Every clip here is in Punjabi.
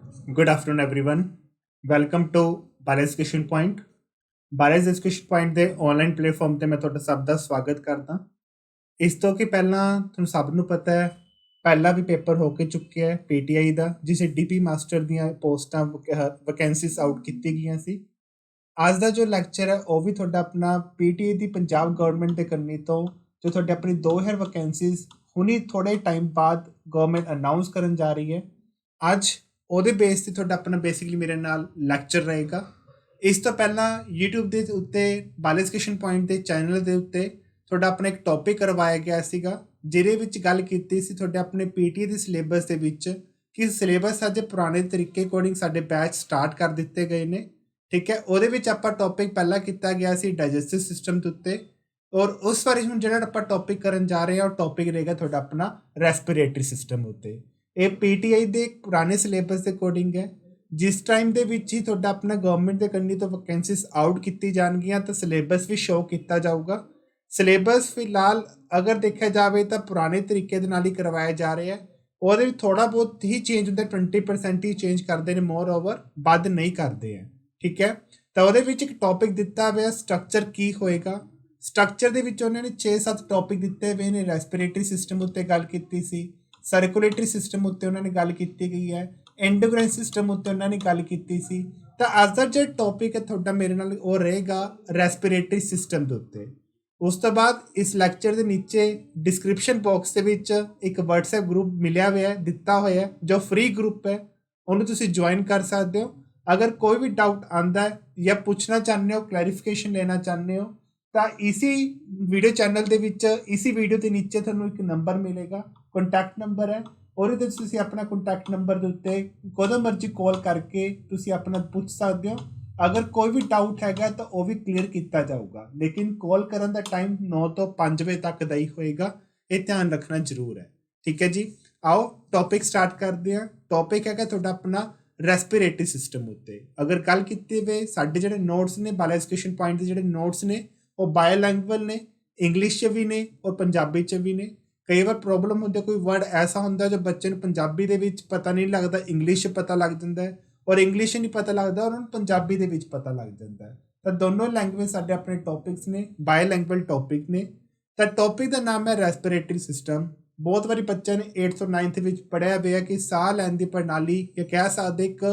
Good afternoon, everyone. Welcome to Bala's Education Point. Bala's Education Point ਦੇ ਆਨਲਾਈਨ ਪਲੇਟਫਾਰਮ ਤੇ ਮੈਂ ਤੁਹਾਡਾ ਸਭ ਦਾ ਸਵਾਗਤ ਕਰਦਾ। ਇਸ ਤੋਂ ਕਿ ਪਹਿਲਾਂ ਤੁਹਾਨੂੰ ਸਭ ਨੂੰ ਪਤਾ ਹੈ ਪਹਿਲਾ ਵੀ ਪੇਪਰ ਹੋ ਕੇ ਚੁੱਕਿਆ ਹੈ ਪੀਟੀਆਈ ਦਾ, ਜਿਸੇ ਡੀਪੀ ਮਾਸਟਰ ਦੀਆਂ ਪੋਸਟਾਂ ਵੈਕੈਂਸੀਜ਼ ਆਊਟ ਕੀਤੀ ਗਈਆਂ ਸੀ। ਅੱਜ ਦਾ ਜੋ ਲੈਕਚਰ ਹੈ ਉਹ ਵੀ ਤੁਹਾਡਾ ਆਪਣਾ ਪੀਟੀਆਈ ਦੀ ਪੰਜਾਬ ਗਵਰਨਮੈਂਟ ਦੇ ਕਰਨੀ ਤੋਂ ਜੋ ਤੁਹਾਡੇ ਆਪਣੀ 2000 ਵੈਕੈਂਸੀਜ਼ ਹੁਣੀ ਥੋੜੇ ਟਾਈਮ ਬਾਅਦ ਗਵਰਨਮੈਂਟ ਅਨਾਉਂਸ ਕਰਨ ਜਾ ਰਹੀ ਹੈ। ਅੱਜ ਉਹਦੇ ਬੇਸ ਤੇ ਤੁਹਾਡਾ ਆਪਣਾ ਬੇਸਿਕਲੀ ਮੇਰੇ ਨਾਲ ਲੈਕਚਰ ਰਹੇਗਾ। ਇਸ ਤੋਂ ਪਹਿਲਾਂ YouTube ਦੇ ਉੱਤੇ ਬਾਲਾ ਐਜੂਕੇਸ਼ਨ ਪੁਆਇੰਟ ਦੇ ਚੈਨਲ ਦੇ ਉੱਤੇ ਤੁਹਾਡਾ ਆਪਣਾ ਇੱਕ ਟੌਪਿਕ ਕਰਵਾਇਆ ਗਿਆ ਸੀਗਾ, ਜਿਹਦੇ ਵਿੱਚ ਗੱਲ ਕੀਤੀ ਸੀ ਤੁਹਾਡੇ ਆਪਣੇ ਪੀਟੀ ਦੇ ਸਿਲੇਬਸ ਦੇ ਵਿੱਚ ਕਿ ਸਿਲੇਬਸ ਅੱਜ ਪੁਰਾਣੇ ਤਰੀਕੇ ਅਕੋਰਡਿੰਗ ਸਾਡੇ ਬੈਚ ਸਟਾਰਟ ਕਰ ਦਿੱਤੇ ਗਏ ਨੇ। ਠੀਕ ਹੈ, ਉਹਦੇ ਵਿੱਚ ਆਪਾਂ ਟੌਪਿਕ ਪਹਿਲਾਂ ਕੀਤਾ ਗਿਆ ਸੀ ਡਾਈਜੈਸਟਿਵ ਸਿਸਟਮ ਦੇ ਉੱਤੇ, ਔਰ ਉਸ ਵਾਰੀ ਹੁਣ ਜਿਹੜਾ ਆਪਾਂ ਟੌਪਿਕ ਕਰਨ ਜਾ ਰਹੇ ਹਾਂ ਉਹ ਟੌਪਿਕ ਰਹੇਗਾ ਤੁਹਾਡਾ ਆਪਣਾ ਰੈਸਪੀਰੇਟਰੀ ਸਿਸਟਮ ਉੱਤੇ। ਇਹ ਪੀਟੀਆਈ ਦੇ ਪੁਰਾਣੇ ਸਿਲੇਬਸ ਦੇ ਅਕੋਰਡਿੰਗ ਹੈ। ਜਿਸ ਟਾਈਮ ਦੇ ਵਿੱਚ ਹੀ ਤੁਹਾਡਾ ਆਪਣਾ ਗਵਰਨਮੈਂਟ ਦੇ ਕੰਨੀ ਤੋਂ ਵੈਕੈਂਸੀਜ਼ ਆਊਟ ਕੀਤੀ ਜਾਣਗੀਆਂ ਤਾਂ ਸਿਲੇਬਸ ਵੀ ਸ਼ੋਅ ਕੀਤਾ ਜਾਊਗਾ। ਸਿਲੇਬਸ ਫਿਲਹਾਲ ਅਗਰ ਦੇਖਿਆ ਜਾਵੇ ਤਾਂ ਪੁਰਾਣੇ ਤਰੀਕੇ ਦੇ ਨਾਲ ਹੀ ਕਰਵਾਇਆ ਜਾ ਰਿਹਾ ਹੈ। ਉਹਦੇ ਵਿੱਚ ਥੋੜਾ ਬਹੁਤ ਹੀ ਚੇਂਜ ਹੁੰਦਾ, 20% ਹੀ ਚੇਂਜ ਕਰਦੇ ਨੇ, ਮੋਰ ਓਵਰ ਵੱਧ ਨਹੀਂ ਕਰਦੇ ਹੈ। ਠੀਕ ਹੈ, ਤਾਂ ਉਹਦੇ ਵਿੱਚ ਇੱਕ ਟੌਪਿਕ ਦਿੱਤਾ ਹੋਇਆ ਸਟਰਕਚਰ ਕੀ ਹੋਏਗਾ। ਸਟਰਕਚਰ ਦੇ ਵਿੱਚ ਉਹਨਾਂ ਨੇ 6-7 ਟੌਪਿਕ ਦਿੱਤੇ ਹੋਏ ਨੇ। ਰੈਸਪੀਰੇਟਰੀ ਸਿਸਟਮ ਉੱਤੇ ਗੱਲ ਕੀਤੀ ਸੀ, ਸਰਕੂਲੇਟਰੀ ਸਿਸਟਮ ਉੱਤੇ ਉਹਨਾਂ ਨੇ ਗੱਲ ਕੀਤੀ ਗਈ ਹੈ, ਐਂਡੋਕਰਾਈਨ ਸਿਸਟਮ ਉੱਤੇ ਉਹਨਾਂ ਨੇ ਗੱਲ ਕੀਤੀ ਸੀ। ਤਾਂ ਅੱਜ ਦਾ ਜਿਹੜਾ ਟੌਪਿਕ ਹੈ ਤੁਹਾਡਾ ਮੇਰੇ ਨਾਲ ਉਹ ਰਹੇਗਾ ਰੈਸਪੀਰੇਟਰੀ ਸਿਸਟਮ ਦੇ ਉੱਤੇ। ਉਸ ਤੋਂ ਬਾਅਦ ਇਸ ਲੈਕਚਰ ਦੇ ਨੀਚੇ ਡਿਸਕ੍ਰਿਪਸ਼ਨ ਬਾਕਸ ਦੇ ਵਿੱਚ ਇੱਕ WhatsApp ਗਰੁੱਪ ਮਿਲਿਆ ਹੋਇਆ ਦਿੱਤਾ ਹੋਇਆ ਜੋ ਫ੍ਰੀ ਗਰੁੱਪ ਹੈ, ਉਹਨੂੰ ਤੁਸੀਂ ਜੁਆਇਨ ਕਰ ਸਕਦੇ ਹੋ। ਅਗਰ ਕੋਈ ਵੀ ਡਾਊਟ ਆਉਂਦਾ ਹੈ ਜਾਂ ਪੁੱਛਣਾ ਚਾਹੁੰਦੇ ਹੋ, ਕਲੈਰੀਫਿਕੇਸ਼ਨ ਲੈਣਾ ਚਾਹੁੰਦੇ ਹੋ ਤਾਂ ਇਸੀ ਵੀਡੀਓ ਚੈਨਲ ਦੇ ਵਿੱਚ ਇਸੀ ਵੀਡੀਓ ਦੇ ਨੀਚੇ ਤੁਹਾਨੂੰ ਇੱਕ ਨੰਬਰ ਮਿਲੇਗਾ, ਕੰਟੈਕਟ ਨੰਬਰ ਹੈ। ਉਹਦੇ ਤੇ ਤੁਸੀਂ ਆਪਣਾ ਕੰਟੈਕਟ ਨੰਬਰ ਦੇ ਉੱਤੇ ਕਦੋਂ ਮਰਜ਼ੀ ਕਾਲ ਕਰਕੇ ਤੁਸੀਂ ਆਪਣਾ ਪੁੱਛ ਸਕਦੇ ਹੋ। ਅਗਰ ਕੋਈ ਵੀ ਡਾਊਟ ਹੈਗਾ ਤਾਂ ਉਹ ਵੀ ਕਲੀਅਰ ਕੀਤਾ ਜਾਊਗਾ, ਲੇਕਿਨ ਕਾਲ ਕਰਨ ਦਾ ਟਾਈਮ 9 ਤੋਂ 5 ਵਜੇ ਤੱਕ ਦਾ ਹੀ ਹੋਏਗਾ, ਇਹ ਧਿਆਨ ਰੱਖਣਾ ਜ਼ਰੂਰ ਹੈ। ਠੀਕ ਹੈ ਜੀ, ਆਓ ਟੌਪਿਕ ਸਟਾਰਟ ਕਰਦੇ ਹਾਂ। ਟੌਪਿਕ ਹੈਗਾ ਤੁਹਾਡਾ ਆਪਣਾ ਰੈਸਪੀਰੇਟਰੀ ਸਿਸਟਮ ਉੱਤੇ। ਅਗਰ ਗੱਲ ਕੀਤੀ ਵੇ ਸਾਡੇ ਜਿਹੜੇ ਨੋਟਸ ਨੇ ਬਾਲਾ ਐਜੂਕੇਸ਼ਨ ਪੁਆਇੰਟ ਦੇ ਜਿਹੜੇ ਨੋਟਸ ਨੇ ਉਹ ਬਾਇਲੈਂਗੁਅਲ ਨੇ, ਇੰਗਲਿਸ਼ 'ਚ ਵੀ ਨੇ ਔਰ ਪੰਜਾਬੀ 'ਚ ਵੀ ਨੇ। ਕਈ ਵਾਰ ਪ੍ਰੋਬਲਮ ਹੁੰਦੀ, ਕੋਈ ਵਰਡ ਐਸਾ ਹੁੰਦਾ ਜੋ ਬੱਚੇ ਨੂੰ ਪੰਜਾਬੀ ਦੇ ਵਿੱਚ ਪਤਾ ਨਹੀਂ ਲੱਗਦਾ, ਇੰਗਲਿਸ਼ 'ਚ ਪਤਾ ਲੱਗ ਜਾਂਦਾ ਹੈ, ਔਰ ਇੰਗਲਿਸ਼ ਨਹੀਂ ਪਤਾ ਲੱਗਦਾ ਔਰ ਉਹਨੂੰ ਪੰਜਾਬੀ ਦੇ ਵਿੱਚ ਪਤਾ ਲੱਗ ਜਾਂਦਾ ਹੈ। ਤਾਂ ਦੋਨੋਂ ਲੈਂਗੁਏਜ ਸਾਡੇ ਆਪਣੇ ਟੌਪਿਕਸ ਨੇ, ਬਾਇਲੈਂਗੁਅਲ ਟੌਪਿਕ ਨੇ। ਤਾਂ ਟੌਪਿਕ ਦਾ ਨਾਮ ਹੈ ਰੈਸਪੀਰੇਟਰੀ ਸਿਸਟਮ। ਬਹੁਤ ਵਾਰੀ ਬੱਚਿਆਂ ਨੇ 8th ਔਰ 9th ਵਿੱਚ ਪੜ੍ਹਿਆ ਹੋਇਆ ਕਿ ਸਾਹ ਲੈਣ ਦੀ ਪ੍ਰਣਾਲੀ, ਜਾਂ ਕਹਿ ਸਕਦੇ ਇੱਕ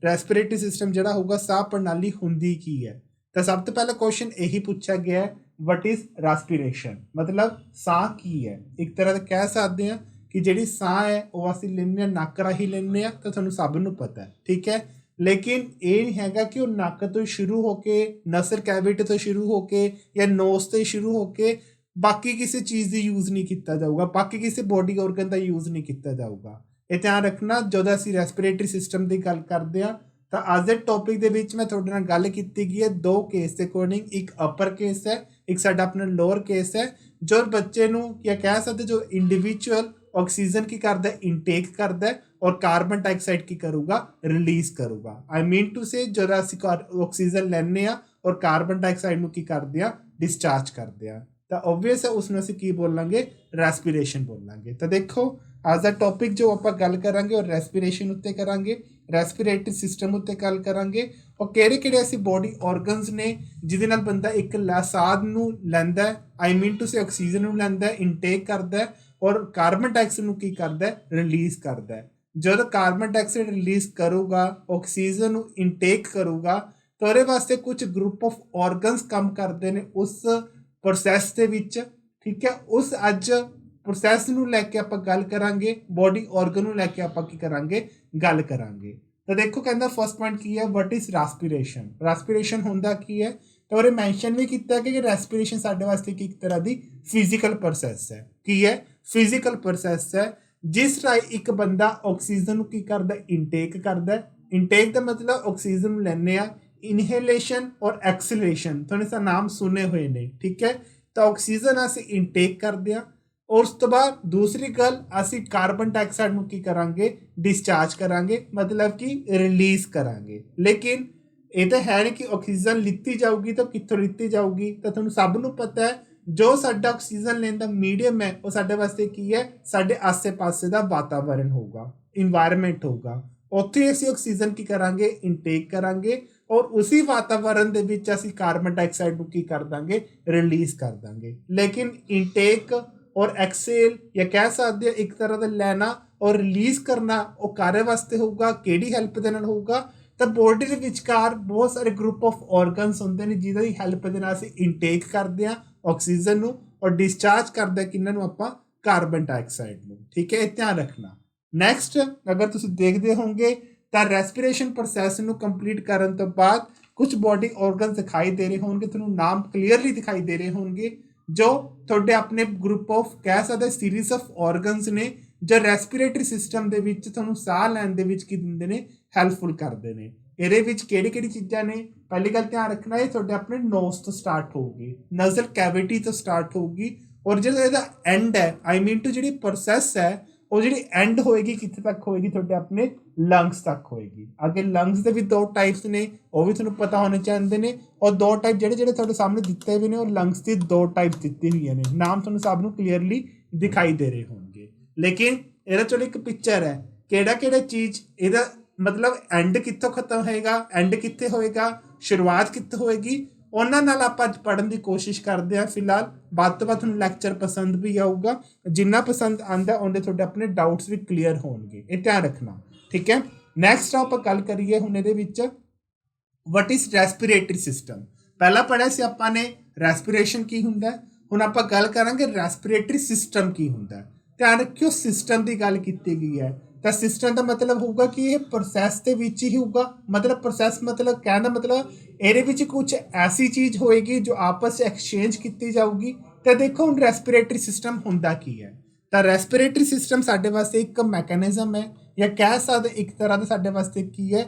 ਰੈਸਪੀਰੇਟਰੀ ਸਿਸਟਮ ਜਿਹੜਾ ਹੋਊਗਾ ਸਾਹ ਪ੍ਰਣਾਲੀ ਹੁੰਦੀ ਕੀ ਹੈ। ਤਾਂ ਸਭ ਤੋਂ ਪਹਿਲਾ ਕੁਐਸਚਨ ਇਹੀ ਪੁੱਛਿਆ ਗਿਆ ਹੈ, ਵਟ ਇਜ਼ ਰੈਸਪੀਰੇਸ਼ਨ, ਮਤਲਬ ਸਾਹ ਕੀ ਹੈ। ਇੱਕ ਤਰ੍ਹਾਂ ਦਾ ਕਹਿ ਸਕਦੇ ਹਾਂ ਕਿ ਜਿਹੜੀ ਸਾਹ ਹੈ ਉਹ ਅਸੀਂ ਲੈਂਦੇ ਹਾਂ ਨੱਕ ਰਾਹੀਂ ਲੈਂਦੇ ਹਾਂ, ਤਾਂ ਤੁਹਾਨੂੰ ਸਭ ਨੂੰ ਪਤਾ ਹੈ। ਠੀਕ ਹੈ, ਲੇਕਿਨ ਇਹ ਨਹੀਂ ਹੈਗਾ ਕਿ ਉਹ ਨੱਕ ਤੋਂ ਸ਼ੁਰੂ ਹੋ ਕੇ, ਨਸਲ ਕੈਵਿਟੀ ਤੋਂ ਸ਼ੁਰੂ ਹੋ ਕੇ ਜਾਂ ਨੋਸ ਤੋਂ ਸ਼ੁਰੂ ਹੋ ਕੇ ਬਾਕੀ ਕਿਸੇ ਚੀਜ਼ ਦੀ ਯੂਜ਼ ਨਹੀਂ ਕੀਤਾ ਜਾਊਗਾ, ਬਾਕੀ ਕਿਸੇ ਬੋਡੀ ਆਰਗਨ ਦਾ ਯੂਜ਼ ਨਹੀਂ ਕੀਤਾ ਜਾਊਗਾ। ਇਹ ਧਿਆਨ ਰੱਖਣਾ ਜਦੋਂ ਅਸੀਂ ਰੈਸਪੀਰੇਟਰੀ ਸਿਸਟਮ ਦੀ ਗੱਲ ਕਰਦੇ ਹਾਂ। ਤਾਂ ਅੱਜ ਦੇ ਟੌਪਿਕ ਦੇ ਵਿੱਚ ਮੈਂ ਤੁਹਾਡੇ ਨਾਲ ਗੱਲ ਕੀਤੀ ਗਈ ਹੈ ਦੋ ਕੇਸ ਦੇ ਅਕੋਰਡਿੰਗ, ਇੱਕ ਅਪਰ ਕੇਸ ਹੈ, ਇੱਕ ਸਾਡਾ ਆਪਣਾ ਲੋਅਰ ਕੇਸ ਹੈ। ਜੋ ਬੱਚੇ ਨੂੰ ਕੀ ਕਹਿ ਸਕਦੇ, ਜੋ ਇੰਡੀਵਿਜੂਅਲ ਆਕਸੀਜਨ ਕੀ ਕਰਦਾ, ਇਨਟੇਕ ਕਰਦਾ, ਔਰ ਕਾਰਬਨ ਡਾਈਆਕਸਾਈਡ ਕੀ ਕਰੂਗਾ, ਰਿਲੀਜ਼ ਕਰੂਗਾ। ਆਈ ਮੀਨ ਟੂ ਸੇ ਜਦੋਂ ਅਸੀਂ ਆਕਸੀਜਨ ਲੈਂਦੇ ਆ ਔਰ ਕਾਰਬਨ ਡਾਈਆਕਸਾਈਡ ਨੂੰ ਕੀ ਕਰਦੇ ਆ, ਡਿਸਚਾਰਜ ਕਰਦੇ ਆ, ਤਾਂ ਓਬਵੀਅਸ ਹੈ ਉਸ ਨੂੰ ਅਸੀਂ ਕੀ ਬੋਲਾਂਗੇ, ਰੈਸਪੀਰੇਸ਼ਨ ਬੋਲਾਂਗੇ। ਤਾਂ ਦੇਖੋ ਅੱਜ ਦਾ ਟੌਪਿਕ ਜੋ ਆਪਾਂ ਗੱਲ ਕਰਾਂਗੇ ਉਹ ਰੈਸਪੀਰੇਸ਼ਨ ਉੱਤੇ ਕਰਾਂਗੇ, ਰੈਸਪੀਰੇਟਰੀ ਸਿਸਟਮ ਉੱਤੇ ਗੱਲ ਕਰਾਂਗੇ, ਔਰ ਕਿਹੜੇ ਕਿਹੜੇ ਅਸੀਂ ਬੋਡੀ ਆਰਗਨਸ ਨੇ ਜਿਹਦੇ ਨਾਲ ਬੰਦਾ ਇੱਕ ਸਾਹ ਨੂੰ ਲੈਂਦਾ, ਆਈ ਮੀਨ ਟੂ ਸੇ ਆਕਸੀਜਨ ਨੂੰ ਲੈਂਦਾ, ਇਨਟੇਕ ਕਰਦਾ, ਔਰ ਕਾਰਬਨ ਡਾਈਆਕਸਾਈਡ ਨੂੰ ਕੀ ਕਰਦਾ, ਰਿਲੀਜ਼ ਕਰਦਾ। ਜਦੋਂ ਕਾਰਬਨ ਡਾਈਆਕਸਾਈਡ ਰਿਲੀਜ਼ ਕਰੂਗਾ, ਆਕਸੀਜਨ ਨੂੰ ਇਨਟੇਕ ਕਰੂਗਾ, ਤਾਂ ਉਹਦੇ ਵਾਸਤੇ ਕੁਝ ਗਰੁੱਪ ਆਫ ਆਰਗਨਸ ਕੰਮ ਕਰਦੇ ਨੇ ਉਸ ਪ੍ਰੋਸੈਸ ਦੇ ਵਿੱਚ। ਠੀਕ ਹੈ, ਉਸ ਅੱਜ ਪ੍ਰੋਸੈਸ ਨੂੰ ਲੈ ਕੇ ਆਪਾਂ ਗੱਲ ਕਰਾਂਗੇ, ਬੋਡੀ ਆਰਗਨ ਨੂੰ ਲੈ ਕੇ ਆਪਾਂ ਕੀ ਕਰਾਂਗੇ, ਗੱਲ ਕਰਾਂਗੇ। ਤਾਂ ਦੇਖੋ ਕਹਿੰਦਾ ਫਸਟ ਪੁਆਇੰਟ ਕੀ ਹੈ, ਵਟ ਇਜ਼ ਰੈਸਪੀਰੇਸ਼ਨ। ਰੈਸਪੀਰੇਸ਼ਨ ਹੁੰਦਾ ਕੀ ਹੈ, ਤਾਂ ਉਹਨੇ ਮੈਂਸ਼ਨ ਵੀ ਕੀਤਾ ਕਿ ਰੈਸਪੀਰੇਸ਼ਨ ਸਾਡੇ ਵਾਸਤੇ ਇੱਕ ਤਰ੍ਹਾਂ ਦੀ ਫਿਜ਼ੀਕਲ ਪ੍ਰੋਸੈਸ ਹੈ। ਕੀ ਹੈ, ਫਿਜ਼ੀਕਲ ਪ੍ਰੋਸੈਸ ਹੈ ਜਿਸ ਰਾਹੀਂ ਇੱਕ ਬੰਦਾ ਆਕਸੀਜਨ ਨੂੰ ਕੀ ਕਰਦਾ, ਇਨਟੇਕ ਕਰਦਾ। ਇਨਟੇਕ ਦਾ ਮਤਲਬ ਆਕਸੀਜਨ ਨੂੰ ਲੈਂਦੇ ਆ, ਇਨਹੇਲੇਸ਼ਨ ਔਰ ਐਕਸਲੇਸ਼ਨ ਤੁਹਾਨੂੰ ਸਾ ਨਾਮ ਸੁਣੇ ਹੋਏ ਨੇ। ਠੀਕ ਹੈ, ਤਾਂ ਆਕਸੀਜਨ ਅਸੀਂ ਇਨਟੇਕ ਕਰਦੇ ਹਾਂ, ਉਸ ਤੋਂ ਬਾਅਦ ਦੂਸਰੀ ਗੱਲ ਅਸੀਂ ਕਾਰਬਨ ਡਾਈਆਕਸਾਈਡ ਨੂੰ ਕੀ ਕਰਾਂਗੇ, ਡਿਸਚਾਰਜ ਕਰਾਂਗੇ, ਮਤਲਬ ਕਿ ਰਿਲੀਜ਼ ਕਰਾਂਗੇ। ਲੇਕਿਨ ਇਹ ਤਾਂ ਹੈ ਨਹੀਂ ਕਿ ਆਕਸੀਜਨ ਲਿੱਤੀ ਜਾਊਗੀ ਤਾਂ ਕਿੱਥੋਂ ਲਿੱਤੀ ਜਾਊਗੀ, ਤਾਂ ਤੁਹਾਨੂੰ ਸਭ ਨੂੰ ਪਤਾ ਹੈ ਜੋ ਸਾਡਾ ਆਕਸੀਜਨ ਲੈਣ ਦਾ ਮੀਡੀਅਮ ਹੈ ਉਹ ਸਾਡੇ ਵਾਸਤੇ ਕੀ ਹੈ, ਸਾਡੇ ਆਸੇ ਪਾਸੇ ਦਾ ਵਾਤਾਵਰਨ ਹੋਊਗਾ, ਇਨਵਾਇਰਮੈਂਟ ਹੋਊਗਾ। ਉੱਥੇ ਅਸੀਂ ਆਕਸੀਜਨ ਕੀ ਕਰਾਂਗੇ, ਇਨਟੇਕ ਕਰਾਂਗੇ, ਔਰ ਉसी ਵਾਤਾਵਰਨ ਦੇ ਵਿੱਚ ਅਸੀਂ ਕਾਰਬਨ ਡਾਈਆਕਸਾਈਡ ਨੂੰ ਕੀ ਕਰ ਦਾਂਗੇ, ਰਿਲੀਜ਼ ਕਰ ਦਾਂਗੇ। ਲੇਕਿਨ ਇਨਟੇਕ ਔਰ ਐਕਸੇਲ ਜਾਂ ਕਹਿ ਸਕਦੇ ਇੱਕ ਤਰ੍ਹਾਂ ਦਾ ਲੈਣਾ ਔਰ ਰਿਲੀਜ਼ ਕਰਨਾ ਉਹ ਕਾਰੇ ਵਾਸਤੇ ਹੋਊਗਾ, ਕਿਹੜੀ ਹੈਲਪ ਦੇ ਨਾਲ ਹੋਊਗਾ, ਤਾਂ ਬੋਡੀ ਦੇ ਵਿਚਕਾਰ ਬਹੁਤ ਸਾਰੇ ਗਰੁੱਪ ਆਫ ਆਰਗਨਸ ਹੁੰਦੇ ਨੇ ਜਿਹਨਾਂ ਦੀ ਹੈਲਪ ਦੇ ਨਾਲ ਅਸੀਂ ਇਨਟੇਕ ਕਰਦੇ ਹਾਂ ਆਕਸੀਜਨ ਨੂੰ ਔਰ ਡਿਸਚਾਰਜ ਕਰਦੇ ਹਾਂ ਕਿਹਨਾਂ ਨੂੰ, ਆਪਾਂ ਕਾਰਬਨ ਡਾਈਆਕਸਾਈਡ ਨੂੰ। ਠੀਕ ਹੈ, ਇਹ ਧਿਆਨ ਰੱਖਣਾ। ਨੈਕਸਟ ਅਗਰ ਤੁਸੀਂ ਦੇਖਦੇ ਹੋਵੋਗੇ ਤਾਂ ਰੈਸਪੀਰੇਸ਼ਨ ਪ੍ਰੋਸੈਸ ਨੂੰ ਕੰਪਲੀਟ ਕਰਨ ਤੋਂ ਬਾਅਦ ਕੁਝ ਬੋਡੀ ਆਰਗਨਸ ਦਿਖਾਈ ਦੇ ਰਹੇ ਹੋਣਗੇ, ਤੁਹਾਨੂੰ ਨਾਮ ਕਲੀਅਰਲੀ ਦਿਖਾਈ ਦੇ ਰਹੇ ਹੋਣਗੇ ਜੋ ਤੁਹਾਡੇ ਆਪਣੇ ਗਰੁੱਪ ਆਫ ਕਹਿ ਸਕਦੇ ਸੀਰੀਜ਼ ਆਫ ਆਰਗਨਸ ਨੇ ਜੋ ਰੈਸਪੀਰੇਟਰੀ ਸਿਸਟਮ ਦੇ ਵਿੱਚ ਤੁਹਾਨੂੰ ਸਾਹ ਲੈਣ ਦੇ ਵਿੱਚ ਕੀ ਦਿੰਦੇ ਨੇ, ਹੈਲਪਫੁਲ ਕਰਦੇ ਨੇ। ਇਹਦੇ ਵਿੱਚ ਕਿਹੜੀ ਕਿਹੜੀ ਚੀਜ਼ਾਂ ਨੇ, ਪਹਿਲੀ ਗੱਲ ਧਿਆਨ ਰੱਖਣਾ ਇਹ ਤੁਹਾਡੇ ਆਪਣੇ ਨੋਜ਼ ਤੋਂ ਸਟਾਰਟ ਹੋਊਗੀ, ਨਜ਼ਲ ਕੈਵਿਟੀ ਤੋਂ ਸਟਾਰਟ ਹੋਊਗੀ ਔਰ ਜਦੋਂ ਇਹਦਾ ਐਂਡ ਹੈ ਆਈ ਮੀਨ ਟੂ ਜਿਹੜੀ ਪ੍ਰੋਸੈਸ ਹੈ ਉਹ ਜਿਹੜੀ ਐਂਡ ਹੋਏਗੀ ਕਿੱਥੇ ਤੱਕ ਹੋਏਗੀ, ਤੁਹਾਡੇ ਆਪਣੇ ਲੰਗਸ ਤੱਕ ਹੋਏਗੀ। ਅੱਗੇ ਲੰਗਸ ਦੇ ਵੀ 2 ਟਾਈਪਸ ਨੇ ਉਹ ਵੀ ਤੁਹਾਨੂੰ ਪਤਾ ਹੋਣੇ ਚਾਹੀਦੇ ਨੇ ਔਰ 2 ਟਾਈਪ ਜਿਹੜੇ ਤੁਹਾਡੇ ਸਾਹਮਣੇ ਦਿੱਤੇ ਵੀ ਨੇ ਉਹ ਲੰਗਸ ਦੀ 2 ਟਾਈਪਸ ਦਿੱਤੀ ਹੋਈਆਂ ਨੇ, ਨਾਮ ਤੁਹਾਨੂੰ ਸਭ ਨੂੰ ਕਲੀਅਰਲੀ ਦਿਖਾਈ ਦੇ ਰਹੇ ਹੋਣਗੇ। ਲੇਕਿਨ ਇਹਦਾ ਚਲੋ ਇੱਕ ਪਿਕਚਰ ਹੈ ਕਿਹੜਾ ਚੀਜ਼ ਇਹਦਾ ਮਤਲਬ ਐਂਡ ਕਿੱਥੋਂ ਖਤਮ ਹੋਏਗਾ, ਐਂਡ ਕਿੱਥੇ ਹੋਏਗਾ, ਸ਼ੁਰੂਆਤ ਕਿੱਥੇ ਹੋਏਗੀ, ਉਹਨਾਂ ਨਾਲ ਆਪਾਂ ਅੱਜ ਪੜ੍ਹਨ ਦੀ ਕੋਸ਼ਿਸ਼ ਕਰਦੇ ਹਾਂ। ਫਿਲਹਾਲ ਵੱਧ ਤੋਂ ਵੱਧ ਤੁਹਾਨੂੰ ਲੈਕਚਰ ਪਸੰਦ ਵੀ ਆਊਗਾ, ਜਿੰਨਾ ਪਸੰਦ ਆਉਂਦਾ ਉਹਦੇ ਤੁਹਾਡੇ ਆਪਣੇ ਡਾਊਟਸ ਵੀ ਕਲੀਅਰ ਹੋਣਗੇ, ਇਹ ਧਿਆਨ ਰੱਖਣਾ। ਠੀਕ ਹੈ, ਨੈਕਸਟ ਆਪਾਂ ਗੱਲ ਕਰੀਏ ਹੁਣ ਇਹਦੇ ਵਿੱਚ ਵਟ ਇਜ਼ ਰੈਸਪੀਰੇਟਰੀ ਸਿਸਟਮ। ਪਹਿਲਾਂ ਪੜ੍ਹਿਆ ਸੀ ਆਪਾਂ ਨੇ ਰੈਸਪੀਰੇਸ਼ਨ ਕੀ ਹੁੰਦਾ, ਹੁਣ ਆਪਾਂ ਗੱਲ ਕਰਾਂਗੇ ਰੈਸਪੀਰੇਟਰੀ ਸਿਸਟਮ ਕੀ ਹੁੰਦਾ। ਧਿਆਨ ਰੱਖਿਓ ਸਿਸਟਮ ਦੀ ਗੱਲ ਕੀਤੀ ਗਈ ਹੈ ਤਾਂ ਸਿਸਟਮ ਦਾ ਮਤਲਬ ਹੋਊਗਾ ਕਿ ਇਹ ਪ੍ਰੋਸੈਸ ਦੇ ਵਿੱਚ ਹੀ ਹੋਊਗਾ, ਮਤਲਬ ਪ੍ਰੋਸੈਸ ਮਤਲਬ ਕਹਿਣ ਦਾ ਮਤਲਬ ਇਹਦੇ ਵਿੱਚ ਕੁਝ ਐਸੀ ਚੀਜ਼ ਹੋਏਗੀ ਜੋ ਆਪਸ 'ਚ ਐਕਸਚੇਂਜ ਕੀਤੀ ਜਾਊਗੀ। ਤਾਂ ਦੇਖੋ ਹੁਣ ਰੈਸਪੀਰੇਟਰੀ ਸਿਸਟਮ ਹੁੰਦਾ ਕੀ ਹੈ, ਤਾਂ ਰੈਸਪੀਰੇਟਰੀ ਸਿਸਟਮ ਸਾਡੇ ਵਾਸਤੇ ਇੱਕ ਮੈਕੈਨਿਜ਼ਮ ਹੈ ਜਾਂ ਕਹਿ ਸਕਦੇ ਇੱਕ ਤਰ੍ਹਾਂ ਦਾ ਸਾਡੇ ਵਾਸਤੇ ਕੀ ਹੈ,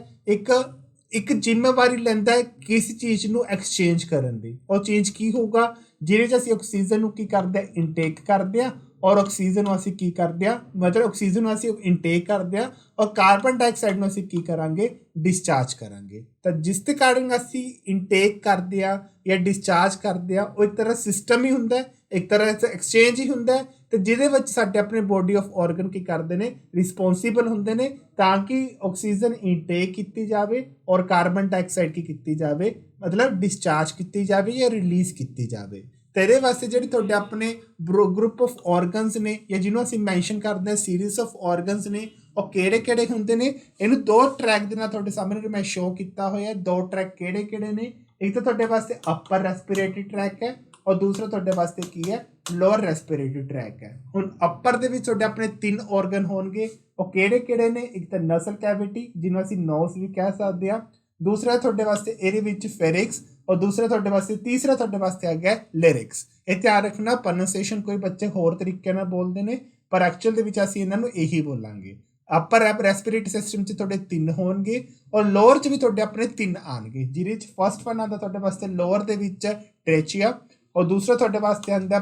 ਇੱਕ ਜ਼ਿੰਮੇਵਾਰੀ ਲੈਂਦਾ ਹੈ ਕਿਸੇ ਚੀਜ਼ ਨੂੰ ਐਕਸਚੇਂਜ ਕਰਨ ਦੀ। ਉਹ ਚੀਜ਼ ਕੀ ਹੋਊਗਾ ਜਿਹਦੇ 'ਚ ਅਸੀਂ ਆਕਸੀਜਨ ਨੂੰ ਕੀ ਕਰਦੇ ਹਾਂ, ਇਨਟੇਕ ਕਰਦੇ ਹਾਂ ਔਰ ਆਕਸੀਜਨ ਨੂੰ ਅਸੀਂ ਕੀ ਕਰਦੇ ਹਾਂ, ਮਤਲਬ ਆਕਸੀਜਨ ਨੂੰ ਅਸੀਂ ਇਨਟੇਕ ਕਰਦੇ ਹਾਂ ਔਰ ਕਾਰਬਨ ਡਾਈਆਕਸਾਈਡ ਨੂੰ ਅਸੀਂ ਕੀ ਕਰਾਂਗੇ, ਡਿਸਚਾਰਜ ਕਰਾਂਗੇ। ਤਾਂ ਜਿਸ ਦੇ ਕਾਰਨ ਅਸੀਂ ਇਨਟੇਕ ਕਰਦੇ ਹਾਂ ਜਾਂ ਡਿਸਚਾਰਜ ਕਰਦੇ ਹਾਂ ਉਹ ਇੱਕ ਤਰ੍ਹਾਂ ਸਿਸਟਮ ਹੀ ਹੁੰਦਾ, ਇੱਕ ਤਰ੍ਹਾਂ ਦਾ ਐਕਸਚੇਂਜ ਹੀ ਹੁੰਦਾ ਤੇ ਜਿਹਦੇ ਵਿੱਚ ਸਾਡੇ ਆਪਣੇ ਬੋਡੀ ਆਫ ਆਰਗਨ ਕੀ ਕਰਦੇ ਨੇ, ਰਿਸਪੌਂਸੀਬਲ ਹੁੰਦੇ ਨੇ ਤਾਂ ਕਿ ਆਕਸੀਜਨ ਇਨਟੇਕ ਕੀਤੀ ਜਾਵੇ ਔਰ ਕਾਰਬਨ ਡਾਈਆਕਸਾਈਡ ਕੀ ਕੀਤੀ ਜਾਵੇ, ਮਤਲਬ ਡਿਸਚਾਰਜ ਕੀਤੀ ਜਾਵੇ ਜਾਂ ਰਿਲੀਜ਼ ਕੀਤੀ ਜਾਵੇ। ਤੇ ਇਹਦੇ ਵਾਸਤੇ ਜਿਹੜੇ ਤੁਹਾਡੇ ਆਪਣੇ ਗਰੁੱਪ ਆਫ ਆਰਗਨਸ ਨੇ ਜਾਂ ਜਿਹਨੂੰ ਅਸੀਂ ਮੈਂਸ਼ਨ ਕਰਦੇ ਹਾਂ ਸੀਰੀਜ਼ ਆਫ ਆਰਗਨਸ ਨੇ ਉਹ ਕਿਹੜੇ ਹੁੰਦੇ ਨੇ, ਇਹਨੂੰ 2 ਟਰੈਕ ਦੇ ਨਾਲ ਤੁਹਾਡੇ ਸਾਹਮਣੇ ਮੈਂ ਸ਼ੋਅ ਕੀਤਾ ਹੋਇਆ। 2 ਟਰੈਕ ਕਿਹੜੇ ਨੇ, ਇੱਕ ਤਾਂ ਤੁਹਾਡੇ ਵਾਸਤੇ ਅਪਰ ਰੈਸਪੀਰੇਟਰੀ ਟਰੈਕ ਹੈ ਔਰ ਦੂਸਰਾ ਤੁਹਾਡੇ ਵਾਸਤੇ ਕੀ ਹੈ, ਲੋਅਰ ਰੈਸਪੀਰੇਟਰੀ ਟਰੈਕ ਹੈ। ਹੁਣ ਅਪਰ ਦੇ ਵਿੱਚ ਤੁਹਾਡੇ ਆਪਣੇ 3 ਆਰਗਨ ਹੋਣਗੇ, ਉਹ ਕਿਹੜੇ ਨੇ, ਇੱਕ ਤਾਂ ਨਸਲ ਕੈਵਿਟੀ ਜਿਹਨੂੰ ਅਸੀਂ ਨੋਸ ਵੀ ਕਹਿ ਸਕਦੇ ਹਾਂ, ਦੂਸਰਾ ਤੁਹਾਡੇ ਵਾਸਤੇ ਇਹਦੇ ਵਿੱਚ ਫੈਰਿਕਸ ਔਰ ਦੂਸਰਾ ਤੁਹਾਡੇ ਵਾਸਤੇ ਤੀਸਰਾ ਤੁਹਾਡੇ ਵਾਸਤੇ ਆ ਗਿਆ ਲਿਰਿਕਸ। ਇਹ ਧਿਆਨ ਰੱਖਣਾ ਪ੍ਰੋਨਾਂਸੀਏਸ਼ਨ ਕੋਈ ਬੱਚੇ ਹੋਰ ਤਰੀਕੇ ਨਾਲ ਬੋਲਦੇ ਨੇ ਪਰ ਐਕਚੁਅਲ ਦੇ ਵਿੱਚ ਅਸੀਂ ਇਹਨਾਂ ਨੂੰ ਇਹੀ ਬੋਲਾਂਗੇ। ਅਪਰ ਰੈਸਪੀਰੇਟਰੀ ਸਿਸਟਮ 'ਚ ਤੁਹਾਡੇ 3 ਹੋਣਗੇ ਔਰ ਲੋਅਰ 'ਚ ਵੀ ਤੁਹਾਡੇ ਆਪਣੇ 3 ਆਉਣਗੇ, ਜਿਹਦੇ 'ਚ ਫਸਟ ਵਨ ਆਉਂਦਾ ਤੁਹਾਡੇ ਵਾਸਤੇ ਲੋਅਰ ਦੇ ਵਿੱਚ ਟ੍ਰੇਚੀਆ ਔਰ ਦੂਸਰਾ ਤੁਹਾਡੇ ਵਾਸਤੇ ਆਉਂਦਾ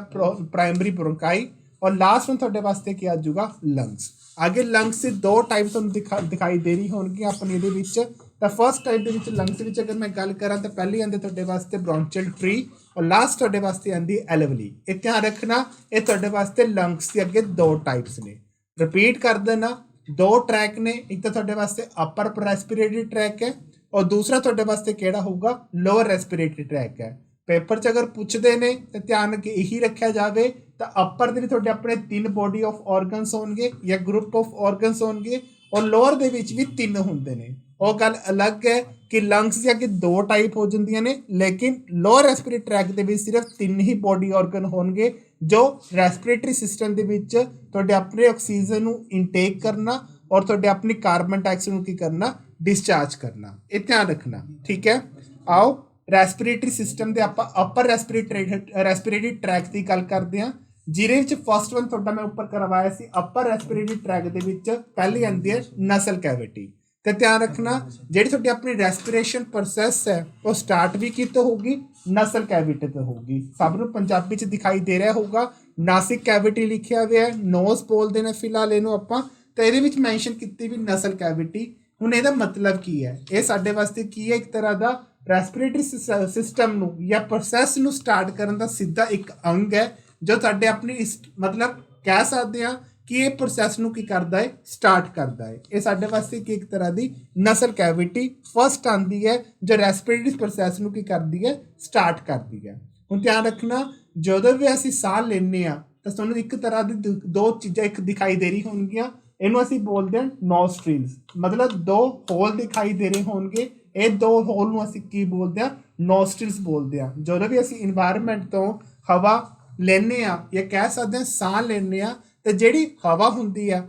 ਪ੍ਰਾਇਮਰੀ ਬ੍ਰੋਂਕਾਈ ਔਰ ਲਾਸਟ ਨੂੰ ਤੁਹਾਡੇ ਵਾਸਤੇ ਕੀ ਆ ਜਾਊਗਾ, ਲੰਗਸ। ਅੱਗੇ ਲੰਗਸ ਦੇ 2 ਟਾਈਪ ਤੁਹਾਨੂੰ ਦਿਖਾਈ ਦੇ ਰਹੀ ਹੋਣਗੀਆਂ ਆਪਣੀ ਇਹਦੇ ਵਿੱਚ। ਤਾਂ ਫਸਟ ਟਾਈਪ ਦੇ ਵਿੱਚ ਲੰਗਸ ਵਿੱਚ ਅਗਰ ਮੈਂ ਗੱਲ ਕਰਾਂ ਤਾਂ ਪਹਿਲੀ ਆਉਂਦੇ ਤੁਹਾਡੇ ਵਾਸਤੇ ਬ੍ਰੌਂਚੀਅਲ ਟਰੀ ਔਰ ਲਾਸਟ ਤੁਹਾਡੇ ਵਾਸਤੇ ਆਉਂਦੀ ਐਲਵਲੀ। ਇਹ ਧਿਆਨ ਰੱਖਣਾ ਇਹ ਤੁਹਾਡੇ ਵਾਸਤੇ ਲੰਗਸ ਦੇ ਅੱਗੇ 2 ਟਾਈਪਸ ਨੇ। ਰਿਪੀਟ ਕਰ ਦੇਣਾ, 2 ਟਰੈਕ ਨੇ, ਇੱਕ ਤਾਂ ਤੁਹਾਡੇ ਵਾਸਤੇ ਅਪਰ ਰੈਸਪੀਰੇਟਰੀ ਟਰੈਕ ਹੈ ਔਰ ਦੂਸਰਾ ਤੁਹਾਡੇ ਵਾਸਤੇ ਕਿਹੜਾ ਹੋਊਗਾ, ਲੋਅਰ ਰੈਸਪੀਰੇਟਰੀ ਟਰੈਕ ਹੈ। ਪੇਪਰ 'ਚ ਅਗਰ ਪੁੱਛਦੇ ਨੇ ਤਾਂ ਧਿਆਨ ਰੱਖੇ ਇਹੀ ਰੱਖਿਆ ਜਾਵੇ ਤਾਂ ਅਪਰ ਦੇ ਵੀ ਤੁਹਾਡੇ ਆਪਣੇ 3 ਬੋਡੀ ਆਫ ਆਰਗਨਸ ਹੋਣਗੇ ਜਾਂ ਗਰੁੱਪ ਆਫ ਆਰਗਨਸ ਹੋਣਗੇ ਔਰ ਲੋਅਰ ਦੇ ਵਿੱਚ ਵੀ 3 ਹੁੰਦੇ ਨੇ। ਉਹ ਗੱਲ ਅਲੱਗ ਹੈ ਕਿ ਲੰਗਸ ਦੇ ਅੱਗੇ 2 ਟਾਈਪ ਹੋ ਜਾਂਦੀਆਂ ਨੇ ਲੇਕਿਨ ਲੋਅਰ ਰੈਸਪੀਰੇਟਰੀ ਟਰੈਕ ਦੇ ਵਿੱਚ ਸਿਰਫ 3 ਹੀ ਬੋਡੀ ਆਰਗਨ ਹੋਣਗੇ ਜੋ ਰੈਸਪੀਰੇਟਰੀ ਸਿਸਟਮ ਦੇ ਵਿੱਚ ਤੁਹਾਡੇ ਆਪਣੇ ਆਕਸੀਜਨ ਨੂੰ ਇਨਟੇਕ ਕਰਨਾ ਔਰ ਤੁਹਾਡੇ ਆਪਣੀ ਕਾਰਬਨ ਡਾਈਆਕਸਾਈਡ ਨੂੰ ਕੀ ਕਰਨਾ, ਡਿਸਚਾਰਜ ਕਰਨਾ। ਇਹ ਧਿਆਨ ਰੱਖਣਾ, ਠੀਕ ਹੈ। ਆਓ ਰੈਸਪੀਰੇਟਰੀ ਸਿਸਟਮ ਦੇ ਆਪਾਂ ਅਪਰ ਰੈਸਪੀਰੇਟਰੀ ਟਰੈਕ ਦੀ ਗੱਲ ਕਰਦੇ ਹਾਂ, ਜਿਹਦੇ ਵਿੱਚ ਫਸਟ ਵਨ ਤੁਹਾਡਾ ਮੈਂ ਉੱਪਰ ਕਰਵਾਇਆ ਸੀ। ਅਪਰ ਰੈਸਪੀਰੇਟਰੀ ਟਰੈਕ ਦੇ ਵਿੱਚ ਪਹਿਲੀ ਆਉਂਦੀ ਹੈ ਨਸਲ ਕੈਵਿਟੀ। ਤੇ ਧਿਆਨ ਰੱਖਣਾ ਜਿਹੜੀ ਤੁਹਾਡੀ ਆਪਣੀ ਰੈਸਪੀਰੇਸ਼ਨ ਪ੍ਰੋਸੈਸ ਹੈ ਉਹ ਸਟਾਰਟ ਵੀ ਕਿਤੋਂ ਹੋਊਗੀ, ਨਸਲ ਕੈਵਿਟੀ ਤੋਂ ਹੋਊਗੀ। ਸਭ ਨੂੰ ਪੰਜਾਬੀ 'ਚ ਦਿਖਾਈ ਦੇ ਰਿਹਾ ਹੋਊਗਾ, ਨਾਸਿਕ ਕੈਵਿਟੀ ਲਿਖਿਆ ਹੋਇਆ ਹੈ, ਨੋਜ਼ ਬੋਲਦੇ ਨੇ ਫਿਲਹਾਲ ਇਹਨੂੰ ਆਪਾਂ, ਤਾਂ ਇਹਦੇ ਵਿੱਚ ਮੈਂਸ਼ਨ ਕੀਤੀ ਵੀ ਨਸਲ ਕੈਵਿਟੀ। ਹੁਣ ਇਹਦਾ ਮਤਲਬ ਕੀ ਹੈ, ਇਹ ਸਾਡੇ ਵਾਸਤੇ ਕੀ ਹੈ, ਇੱਕ ਤਰ੍ਹਾਂ ਦਾ ਰੈਸਪੀਰੇਟਰੀ ਸਿਸਟਮ ਨੂੰ ਜਾਂ ਪ੍ਰੋਸੈਸ ਨੂੰ ਸਟਾਰਟ ਕਰਨ ਦਾ ਸਿੱਧਾ ਇੱਕ ਅੰਗ ਹੈ ਜੋ ਸਾਡੇ ਆਪਣੀ ਮਤਲਬ ਕਹਿ ਸਕਦੇ ਹਾਂ ਕਿ ਇਹ ਪ੍ਰੋਸੈਸ ਨੂੰ ਕੀ ਕਰਦਾ ਹੈ, ਸਟਾਰਟ ਕਰਦਾ ਹੈ। ਇਹ ਸਾਡੇ ਵਾਸਤੇ ਕੀ ਇੱਕ ਤਰ੍ਹਾਂ ਦੀ ਨਸਲ ਕੈਵਿਟੀ ਫਸਟ ਆਉਂਦੀ ਹੈ ਜੋ ਰੈਸਪੀਰੇਟਰੀ ਪ੍ਰੋਸੈਸ ਨੂੰ ਕੀ ਕਰਦੀ ਹੈ, ਸਟਾਰਟ ਕਰਦੀ ਹੈ। ਹੁਣ ਧਿਆਨ ਰੱਖਣਾ, ਜਦੋਂ ਵੀ ਅਸੀਂ ਸਾਹ ਲੈਂਦੇ ਹਾਂ ਤਾਂ ਸਾਨੂੰ ਇੱਕ ਤਰ੍ਹਾਂ ਦੀ ਦੋ ਚੀਜ਼ਾਂ ਇੱਕ ਦਿਖਾਈ ਦੇ ਰਹੀ ਹੋਣਗੀਆਂ। ਇਹਨੂੰ ਅਸੀਂ ਬੋਲਦੇ ਹਾਂ ਨੋਸਟ੍ਰਿਲਸ, ਮਤਲਬ ਦੋ ਹੋਲ ਦਿਖਾਈ ਦੇ ਰਹੇ ਹੋਣਗੇ। ਇਹ ਦੋ ਹੋਲ ਨੂੰ ਅਸੀਂ ਕੀ ਬੋਲਦੇ ਹਾਂ, ਨੋਸਟ੍ਰਿਲਸ ਬੋਲਦੇ ਹਾਂ। ਜਦੋਂ ਵੀ ਅਸੀਂ ਇਨਵਾਇਰਮੈਂਟ ਤੋਂ ਹਵਾ ਲੈਂਦੇ ਹਾਂ ਜਾਂ ਕਹਿ ਸਕਦੇ ਹਾਂ ਸਾਹ ਲੈਂਦੇ ਹਾਂ, ਤੇ ਜਿਹੜੀ ਹਵਾ ਹੁੰਦੀ ਆ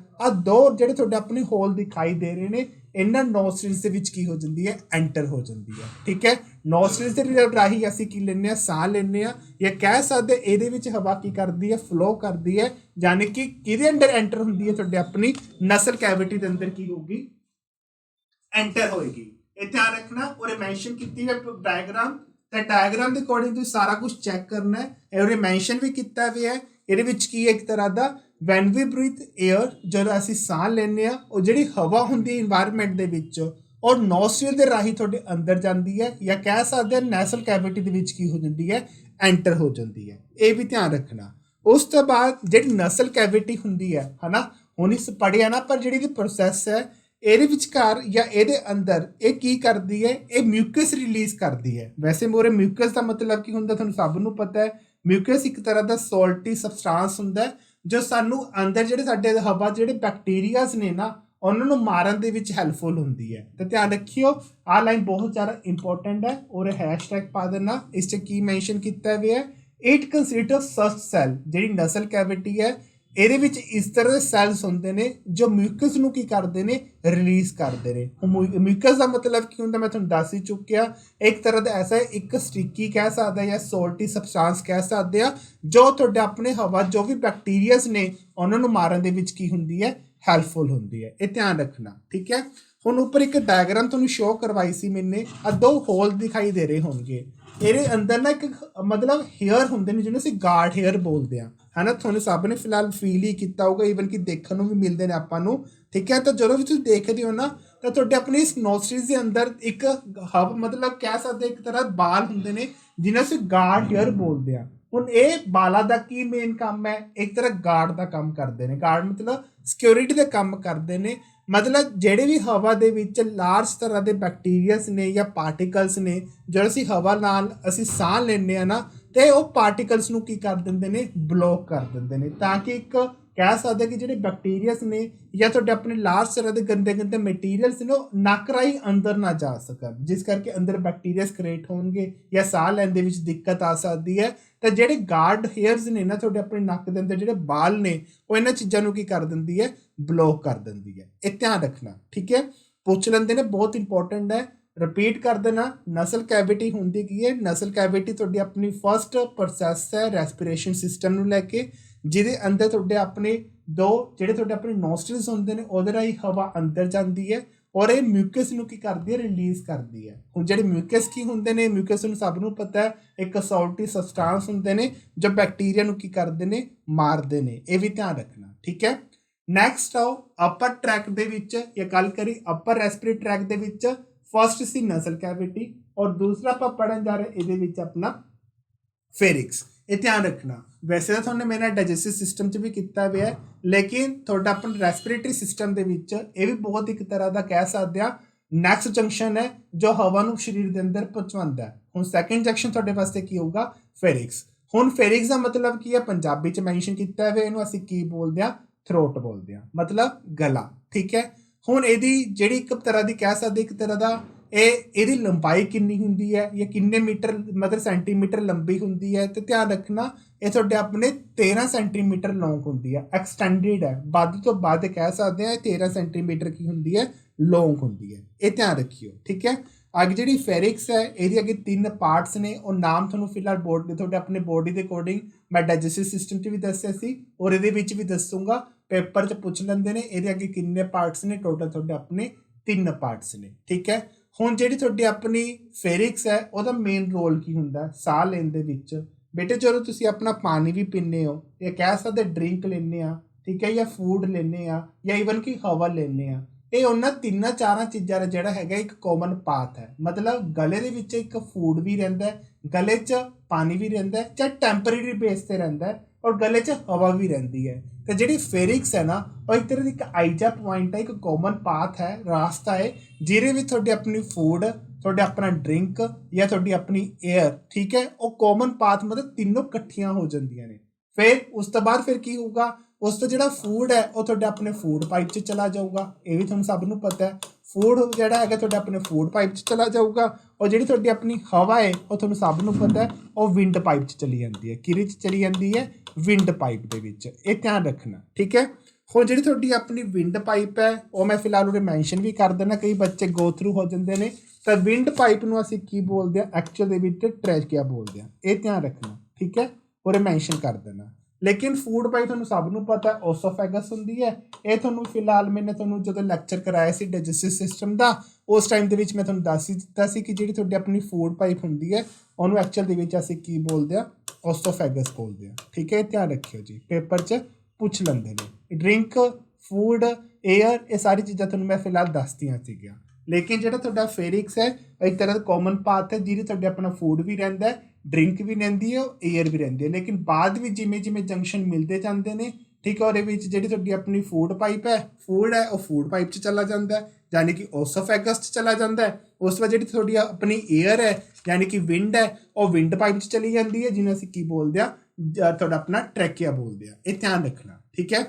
ਦੋ ਜਿਹੜੇ ਤੁਹਾਡੇ ਆਪਣੇ ਹੋਲ ਦਿਖਾਈ ਦੇ ਰਹੇ ਨੇ, ਇਹਨਾਂ ਨੋਸਟ੍ਰਿਲਸ ਦੇ ਵਿੱਚ ਕੀ ਹੋ ਜਾਂਦੀ ਹੈ, ਐਂਟਰ ਹੋ ਜਾਂਦੀ ਹੈ। ਠੀਕ ਹੈ, ਨੋਸਟ੍ਰਿਲਸ ਦੇ ਰਾਹੀਂ ਅਸੀਂ ਕੀ ਲੈਂਦੇ ਹਾਂ, ਸਾਹ ਲੈਂਦੇ ਹਾਂ, ਜਾਂ ਕਹਿ ਸਕਦੇ ਇਹਦੇ ਵਿੱਚ ਹਵਾ ਕੀ ਕਰਦੀ ਹੈ, ਫਲੋ ਕਰਦੀ ਹੈ, ਯਾਨੀ ਕਿ ਕਿਹਦੇ ਅੰਦਰ ਐਂਟਰ ਹੁੰਦੀ ਹੈ, ਤੁਹਾਡੇ ਆਪਣੀ ਨਸਲ ਕੈਵਿਟੀ ਦੇ ਅੰਦਰ ਕੀ ਹੋਊਗੀ, ਐਂਟਰ ਹੋਏਗੀ। ਇਹ ਧਿਆਨ ਰੱਖਣਾ। ਔਰ ਮੈਂਸ਼ਨ ਕੀਤੀ ਹੈ ਡਾਇਗਰਾਮ, ਤਾਂ ਡਾਇਗਰਾਮ ਦੇ ਅਕੋਰਡਿੰਗ ਤੁਸੀਂ ਸਾਰਾ ਕੁਝ ਚੈੱਕ ਕਰਨਾ ਹੈ। ਔਰ ਮੈਂਸ਼ਨ ਵੀ ਕੀਤਾ ਹੋਇਆ ਹੈ। ਇਹਦੇ ਵਿੱਚ ਕੀ ਹੈ, ਇੱਕ ਤਰ੍ਹਾਂ ਦਾ ਵੈਨ ਵੀ ਬਰੀਥ ਏਅਰ, ਜਦੋਂ ਅਸੀਂ ਸਾਹ ਲੈਂਦੇ ਹਾਂ, ਉਹ ਜਿਹੜੀ ਹਵਾ ਹੁੰਦੀ ਹੈ ਇਨਵਾਇਰਮੈਂਟ ਦੇ ਵਿੱਚ, ਔਰ ਨੋਸਟ੍ਰਿਲ ਦੇ ਰਾਹੀਂ ਤੁਹਾਡੇ ਅੰਦਰ ਜਾਂਦੀ ਹੈ, ਜਾਂ ਕਹਿ ਸਕਦੇ ਹਾਂ ਨੈਸਲ ਕੈਵਿਟੀ ਦੇ ਵਿੱਚ ਕੀ ਹੋ ਜਾਂਦੀ ਹੈ, ਐਂਟਰ ਹੋ ਜਾਂਦੀ ਹੈ। ਇਹ ਵੀ ਧਿਆਨ ਰੱਖਣਾ। ਉਸ ਤੋਂ ਬਾਅਦ ਜਿਹੜੀ ਨਸਲ ਕੈਵਿਟੀ ਹੁੰਦੀ ਹੈ ਹਨਾ, ਹੁਣ ਇਸ ਪੜ੍ਹਿਆ ਨਾ, ਪਰ ਜਿਹੜੀ ਇਹਦੀ ਪ੍ਰੋਸੈਸ ਹੈ ਇਹਦੇ ਵਿਚਕਾਰ ਜਾਂ ਇਹਦੇ ਅੰਦਰ ਇਹ ਕੀ ਕਰਦੀ ਹੈ, ਇਹ ਮਿਊਕਸ ਰਿਲੀਜ਼ ਕਰਦੀ ਹੈ। ਵੈਸੇ ਮੋਰੇ ਮਿਊਕਸ ਦਾ ਮਤਲਬ ਕੀ ਹੁੰਦਾ, ਤੁਹਾਨੂੰ ਸਭ ਨੂੰ ਪਤਾ ਹੈ। ਮਿਊਕਸ ਇੱਕ ਤਰ੍ਹਾਂ ਦਾ ਸੋਲਟੀ ਸਬਸਟੈਂਸ ਹੁੰਦਾ ਹੈ ਜੋ ਸਾਨੂੰ ਅੰਦਰ ਜਿਹੜੇ ਸਾਡੇ ਹਵਾ ਜਿਹੜੇ ਬੈਕਟੀਰੀਆਜ਼ ਨੇ ਨਾ, ਉਹਨਾਂ ਨੂੰ ਮਾਰਨ ਦੇ ਵਿੱਚ ਹੈਲਪਫੁਲ ਹੁੰਦੀ ਹੈ। ਤਾਂ ਧਿਆਨ ਰੱਖਿਓ, ਆਹ ਲਾਈਨ ਬਹੁਤ ਜ਼ਿਆਦਾ ਇੰਪੋਰਟੈਂਟ ਹੈ। ਔਰ ਹੈਸ਼ਟੈਗ ਪਾ ਦੇਣਾ, ਇਸ 'ਚ ਕੀ ਮੈਂਸ਼ਨ ਕੀਤਾ ਹੋਇਆ ਹੈ, ਇਟ ਕੰਸੀਡਰ ਸਚ ਸੈੱਲ, ਜਿਹੜੀ ਨਸਲ ਕੈਵਿਟੀ ਹੈ ਇਹਦੇ ਵਿੱਚ ਇਸ ਤਰ੍ਹਾਂ ਦੇ ਸੈਲਸ ਹੁੰਦੇ ਨੇ ਜੋ ਮਿਊਕਸ ਨੂੰ ਕੀ ਕਰਦੇ ਨੇ, ਰਿਲੀਜ਼ ਕਰਦੇ ਨੇ। ਮਿਊਕਸ ਦਾ ਮਤਲਬ ਕੀ ਹੁੰਦਾ, ਮੈਂ ਤੁਹਾਨੂੰ ਦੱਸ ਹੀ ਚੁੱਕਿਆ। ਇੱਕ ਤਰ੍ਹਾਂ ਦਾ ਐਸਾ ਇੱਕ ਸਟਿੱਕੀ ਕਹਿ ਸਕਦੇ ਜਾਂ ਸੋਲਟੀ ਸਬਸਟੈਂਸ ਕਹਿ ਸਕਦੇ ਆ, ਜੋ ਤੁਹਾਡੇ ਆਪਣੇ ਹਵਾ ਜੋ ਵੀ ਬੈਕਟੀਰੀਆਜ਼ ਨੇ ਉਹਨਾਂ ਨੂੰ ਮਾਰਨ ਦੇ ਵਿੱਚ ਕੀ ਹੁੰਦੀ ਹੈ, ਹੈਲਪਫੁਲ ਹੁੰਦੀ ਹੈ। ਇਹ ਧਿਆਨ ਰੱਖਣਾ। ਠੀਕ ਹੈ, ਹੁਣ ਉੱਪਰ ਇੱਕ ਡਾਇਗਰਾਮ ਤੁਹਾਨੂੰ ਸ਼ੋਅ ਕਰਵਾਈ ਸੀ ਮੈਨੇ, ਦੋ ਹੋਲ ਦਿਖਾਈ ਦੇ ਰਹੇ ਹੋਣਗੇ। ਇਹਦੇ ਅੰਦਰ ਨਾ ਇੱਕ ਮਤਲਬ ਹੇਅਰ ਹੁੰਦੇ ਨੇ ਜਿਹਨੂੰ ਅਸੀਂ ਗਾਰਡ ਹੇਅਰ ਬੋਲਦੇ ਹਾਂ, ਹੈ ਨਾ। ਤੁਹਾਨੂੰ ਸਭ ਨੇ ਫਿਲਹਾਲ ਫੀਲ ਹੀ ਕੀਤਾ ਹੋਊਗਾ, ਈਵਨ ਕਿ ਦੇਖਣ ਨੂੰ ਵੀ ਮਿਲਦੇ ਨੇ ਆਪਾਂ ਨੂੰ। ਠੀਕ ਹੈ, ਤਾਂ ਜਦੋਂ ਵੀ ਤੁਸੀਂ ਦੇਖਦੇ ਹੋ ਨਾ, ਤਾਂ ਤੁਹਾਡੇ ਆਪਣੀ ਇਸ ਨੋਸਟ੍ਰਿਲਸ ਦੇ ਅੰਦਰ ਇੱਕ ਮਤਲਬ ਕਹਿ ਸਕਦੇ ਇੱਕ ਤਰ੍ਹਾਂ ਬਾਲ ਹੁੰਦੇ ਨੇ ਜਿਹਨਾਂ ਅਸੀਂ ਗਾਰਡ ਹੇਅਰ ਬੋਲਦੇ ਹਾਂ। ਹੁਣ ਇਹ ਬਾਲਾਂ ਦਾ ਕੀ ਮੇਨ ਕੰਮ ਹੈ, ਇੱਕ ਤਰ੍ਹਾਂ ਗਾਰਡ ਦਾ ਕੰਮ ਕਰਦੇ ਨੇ। ਗਾਰਡ ਮਤਲਬ ਸਿਕਿਉਰਿਟੀ ਦਾ ਕੰਮ ਕਰਦੇ ਨੇ। ਮਤਲਬ ਜਿਹੜੇ ਵੀ ਹਵਾ ਦੇ ਵਿੱਚ ਲਾਰਜ ਤਰ੍ਹਾਂ ਦੇ ਬੈਕਟੀਰੀਆਸ ਨੇ ਜਾਂ ਪਾਰਟੀਕਲਸ ਨੇ, ਜਦੋਂ ਅਸੀਂ ਹਵਾ ਨਾਲ ਅਸੀਂ ਸਾਹ ਲੈਂਦੇ ਹਾਂ ਨਾ, ਤੇ ਉਹ ਪਾਰਟੀਕਲਸ ਨੂੰ ਕੀ ਕਰ ਦਿੰਦੇ ਨੇ, ਬਲੋਕ ਕਰ ਦਿੰਦੇ ਨੇ, ਤਾਂ ਕਿ ਇੱਕ ਕਹਿ ਸਕਦੇ ਕਿ ਜਿਹੜੇ ਬੈਕਟੀਰੀਆਸ ਨੇ ਜਾਂ ਤੁਹਾਡੇ ਆਪਣੇ ਲਾਰਜ ਤਰ੍ਹਾਂ ਦੇ ਗੰਦੇ ਗੰਦੇ ਮਟੀਰੀਅਲਸ ਨੇ, ਉਹ ਨੱਕ ਰਾਹੀਂ ਅੰਦਰ ਨਾ ਜਾ ਸਕਣ, ਜਿਸ ਕਰਕੇ ਅੰਦਰ ਬੈਕਟੀਰੀਆਸ ਕ੍ਰੀਏਟ ਹੋਣਗੇ ਜਾਂ ਸਾਹ ਲੈਣ ਦੇ ਵਿੱਚ ਦਿੱਕਤ ਆ ਸਕਦੀ ਹੈ। ਤਾਂ ਜਿਹੜੇ ਗਾਰਡ ਹੇਅਰਸ ਨੇ ਨਾ, ਤੁਹਾਡੇ ਆਪਣੇ ਨੱਕ ਦੇ ਅੰਦਰ ਜਿਹੜੇ ਬਾਲ ਨੇ, ਉਹ ਇਹਨਾਂ ਚੀਜ਼ਾਂ ਨੂੰ ਕੀ ਕਰ ਦਿੰਦੀ ਹੈ, ਬਲੋਕ ਕਰ ਦਿੰਦੀ ਹੈ। ਇਹ ਧਿਆਨ ਰੱਖਣਾ। ਠੀਕ ਹੈ, ਪੁੱਛ ਲੈਂਦੇ ਨੇ, ਬਹੁਤ ਇੰਪੋਰਟੈਂਟ ਹੈ। ਰਿਪੀਟ ਕਰ ਦੇਣਾ, ਨਸਲ ਕੈਵਿਟੀ ਹੁੰਦੀ ਕੀ ਹੈ। ਨਸਲ ਕੈਵਿਟੀ ਤੁਹਾਡੀ ਆਪਣੀ ਫਸਟ ਪ੍ਰੋਸੈਸ ਹੈ ਰੈਸਪੀਰੇਸ਼ਨ ਸਿਸਟਮ ਨੂੰ ਲੈ ਕੇ, ਜਿਹਦੇ ਅੰਦਰ ਤੁਹਾਡੇ ਆਪਣੇ ਜਿਹੜੇ ਤੁਹਾਡੇ ਆਪਣੇ ਨੋਸਟ੍ਰਿਲਸ ਹੁੰਦੇ ਨੇ, ਉਹਦੇ ਰਾਹੀਂ ਹਵਾ ਅੰਦਰ ਜਾਂਦੀ ਹੈ, ਔਰ ਇਹ ਮਿਊਕਸ ਨੂੰ ਕੀ ਕਰਦੀ ਹੈ, ਰਿਲੀਜ਼ ਕਰਦੀ ਹੈ। ਹੁਣ ਜਿਹੜੇ ਮਿਊਕਸ ਕੀ ਹੁੰਦੇ ਨੇ, ਮਿਊਕਸ ਨੂੰ ਸਭ ਨੂੰ ਪਤਾ ਹੈ, ਇੱਕ ਸੋਲਟੀ ਸਬਸਟੈਂਸ ਹੁੰਦੇ ਨੇ ਜੋ ਬੈਕਟੀਰੀਆ ਨੂੰ ਕੀ ਕਰਦੇ ਨੇ, ਮਾਰਦੇ ਨੇ। ਇਹ ਵੀ ਧਿਆਨ ਰੱਖਣਾ। ਠੀਕ ਹੈ, ਨੈਕਸਟ ਆਓ ਅਪਰ ਟਰੈਕ ਦੇ ਵਿੱਚ, ਜਾਂ ਗੱਲ ਕਰੀ ਅਪਰ ਰੈਸਪੀਰੇਟਰੀ ਟਰੈਕ ਦੇ ਵਿੱਚ, ਫਸਟ ਸੀ ਨਸਲ ਕੈਵਿਟੀ, ਔਰ ਦੂਸਰਾ ਆਪਾਂ ਪੜ੍ਹਨ ਜਾ ਰਹੇ ਇਹਦੇ ਵਿੱਚ ਆਪਣਾ ਫੇਰਿਕਸ। ਇਹ ਧਿਆਨ ਰੱਖਣਾ। ਵੈਸੇ ਤਾਂ ਤੁਹਾਨੂੰ ਮੇਰੇ ਡਾਈਜੈਸਟਿਵ ਸਿਸਟਮ 'ਚ ਵੀ ਕੀਤਾ ਹੋਇਆ, ਲੇਕਿਨ ਤੁਹਾਡਾ ਆਪਣਾ ਰੈਸਪੀਰੇਟਰੀ ਸਿਸਟਮ ਦੇ ਵਿੱਚ ਇਹ ਵੀ ਬਹੁਤ ਇੱਕ ਤਰ੍ਹਾਂ ਦਾ ਕਹਿ ਸਕਦੇ ਹਾਂ ਨੈਕਸਟ ਜੰਕਸ਼ਨ ਹੈ ਜੋ ਹਵਾ ਨੂੰ ਸਰੀਰ ਦੇ ਅੰਦਰ ਪਹੁੰਚਾਉਂਦਾ ਹੈ। ਹੁਣ ਸੈਕਿੰਡ ਜੰਕਸ਼ਨ ਤੁਹਾਡੇ ਵਾਸਤੇ ਕੀ ਹੋਊਗਾ, ਫੇਰਿਕਸ। ਹੁਣ ਫੇਰਿਕਸ ਦਾ ਮਤਲਬ ਕੀ ਹੈ, ਪੰਜਾਬੀ 'ਚ ਮੈਂਸ਼ਨ ਕੀਤਾ ਹੋਇਆ, ਇਹਨੂੰ ਅਸੀਂ ਕੀ ਬੋਲਦੇ ਹਾਂ, ਥਰੋਟ ਬੋਲਦੇ ਹਾਂ, ਮਤਲਬ ਗਲਾ। ਠੀਕ ਹੈ, ਹੁਣ ਇਹਦੀ ਜਿਹੜੀ ਇੱਕ ਤਰ੍ਹਾਂ ਦੀ ਕਹਿ ਸਕਦੇ ਇੱਕ ਤਰ੍ਹਾਂ ਦਾ ਇਹਦੀ ਲੰਬਾਈ ਕਿੰਨੀ ਹੁੰਦੀ ਹੈ, ਜਾਂ ਕਿੰਨੇ ਮੀਟਰ ਮਤਲਬ ਸੈਂਟੀਮੀਟਰ ਲੰਬੀ ਹੁੰਦੀ ਹੈ, ਤੇ ਧਿਆਨ ਰੱਖਣਾ ਇਹ ਤੁਹਾਡੇ ਆਪਣੇ 13 ਸੈਂਟੀਮੀਟਰ ਲੌਂਗ ਹੁੰਦੀ ਹੈ। ਐਕਸਟੈਂਡਡ ਹੈ, ਵੱਧ ਤੋਂ ਵੱਧ ਕਹਿ ਸਕਦੇ ਹਾਂ, ਇਹ 13 ਸੈਂਟੀਮੀਟਰ ਕੀ ਹੁੰਦੀ ਹੈ, ਲੌਂਗ ਹੁੰਦੀ ਹੈ। ਇਹ ਧਿਆਨ ਰੱਖਿਓ। ਠੀਕ ਹੈ, ਅੱਗੇ ਜਿਹੜੀ ਫੇਰਿਕਸ ਹੈ ਇਹਦੇ ਅੱਗੇ 3 ਪਾਰਟਸ ਨੇ, ਉਹ ਨਾਮ ਤੁਹਾਨੂੰ ਫਿਲਹਾਲ ਤੁਹਾਡੇ ਆਪਣੇ ਬੋਡੀ ਦੇ ਅਕੋਰਡਿੰਗ ਮੈਂ ਡਾਈਜੈਸਟਿਵ ਸਿਸਟਮ 'ਚ ਵੀ ਦੱਸਿਆ ਸੀ, ਔਰ ਇਹਦੇ ਵਿੱਚ ਵੀ ਦੱਸੂਗਾ, ਪੇਪਰ 'ਚ ਪੁੱਛ ਲੈਂਦੇ ਨੇ ਇਹਦੇ ਅੱਗੇ ਕਿੰਨੇ ਪਾਰਟਸ ਨੇ, ਟੋਟਲ ਤੁਹਾਡੇ ਆਪਣੇ 3 ਪਾਰਟਸ ਨੇ। ਠੀਕ ਹੈ, ਹੁਣ ਜਿਹੜੀ ਤੁਹਾਡੀ ਆਪਣੀ ਫੇਰਿਕਸ ਹੈ ਉਹਦਾ ਮੇਨ ਰੋਲ ਕੀ ਹੁੰਦਾ ਸਾਹ ਲੈਣ ਦੇ ਵਿੱਚ। ਬੇਟੇ ਜਦੋਂ ਤੁਸੀਂ ਆਪਣਾ ਪਾਣੀ ਵੀ ਪੀਂਦੇ ਹੋ, ਜਾਂ ਕਹਿ ਸਕਦੇ ਡਰਿੰਕ ਲੈਂਦੇ ਆ, ਠੀਕ ਹੈ, ਜਾਂ ਫੂਡ ਲੈਂਦੇ ਆ, ਜਾਂ ਈਵਨ ਕਿ ਹਵਾ ਲੈਂਦੇ ਆ, ਇਹ ਉਹਨਾਂ 3-4 ਚੀਜ਼ਾਂ ਦਾ ਜਿਹੜਾ ਹੈਗਾ ਇੱਕ ਕਾਮਨ ਪਾਥ ਹੈ। ਮਤਲਬ ਗਲੇ ਦੇ ਵਿੱਚ ਇੱਕ ਫੂਡ ਵੀ ਰਹਿੰਦਾ, ਗਲੇ 'ਚ ਪਾਣੀ ਵੀ ਰਹਿੰਦਾ, ਚਾਹੇ ਟੈਂਪਰੇਰੀ ਬੇਸ 'ਤੇ ਰਹਿੰਦਾ, और गले 'ਚ हवा भी रहिंदी है। तो जिहड़ी फेरिक्स है ना वो एक तरह की एक आइजा पॉइंट है, एक कॉमन पाथ है, रास्ता है जिहदे विच तुहाडी अपनी फूड, तुहाडा अपना ड्रिंक या तुहाडी अपनी एयर, ठीक है, वो कॉमन पाथ मतलब तीनों इकट्ठियां हो जांदियां ने। फिर उस तो बाद फिर की होगा, उस तो जिहड़ा फूड है वो तुहाडे अपने फूड पाइप 'ਚ चला जाऊगा, ये भी तुहानूं सब नूं पता है। फूड जिहड़ा है तुहाडे अपने फूड पाइप 'ਚ चला जाऊगा और जिहड़ी तुहाडी अपनी हवा है वो तुहानूं सब नूं पता है वो विंड पाइप 'ਚ चली जाती है। किहदे 'ਚ चली जाती है? विंड पाइप दे विच। ये ध्यान रखना, ठीक है। हुण जिहड़ी तुहाडी अपनी विंड पाइप है वो मैं फिलहाल उरे मैंशन भी कर देना, कई बच्चे गो थ्रू हो जाते हैं। तो विंड पाइप नूं असीं की बोलदे आ? एक्चुअल दे विच ट्रैकिया बोलदे आ। ये ध्यान रखना, ठीक है, उरे मैंशन कर देना। लेकिन फूड पाइप तुहानूं सब नूं पता है ओसोफेगस हुंदी है। ये तुहानूं फिलहाल मैंने तुहानूं जदों लैक्चर कराया सी डाइजेस्टिव सिस्टम दा, उस टाइम दे विच मैं तुहानूं दस ही दित्ता सी कि जिहड़ी तुहाडी अपनी फूड पाइप हुंदी है उहनूं एक्चुअल दे विच असीं की बोलदे आ? ओसोफेगस बोलदे आ, ठीक है। ध्यान रखियो जी, पेपर 'च पुछ लैंदे ने। ड्रिंक, फूड, एयर, ये सारी चीज़ां तुहानूं मैं फिलहाल दसतियां सीगियां। लेकिन जिहड़ा तुहाडा फेरिक्स है एक तरह का कॉमन पाथ है जिहदे तुहाडे अपना फूड भी रहिंदा है, ड्रिंक भी रहिंदी है, एयर भी रहिंदी है। लेकिन बाद विच जिमें जिमें जंक्शन मिलते जाते हैं, ठीक है, और जिहड़ी तुहाडी अपनी फूड पाइप है, फूड है वो फूड पाइप 'ਚ चला जाता है, यानी कि ओसोफेगस 'ਚ चला जाता है। उस तो बाद जिहड़ी तुहाडी अपनी एयर है यानी कि विंड है वो विंड पाइप 'ਚ चली जाती है, जिन्हें असीं की बोलदे आ? तुहाडा अपना ट्रैकिया बोलदे आ। ये ध्यान रखना, ठीक है।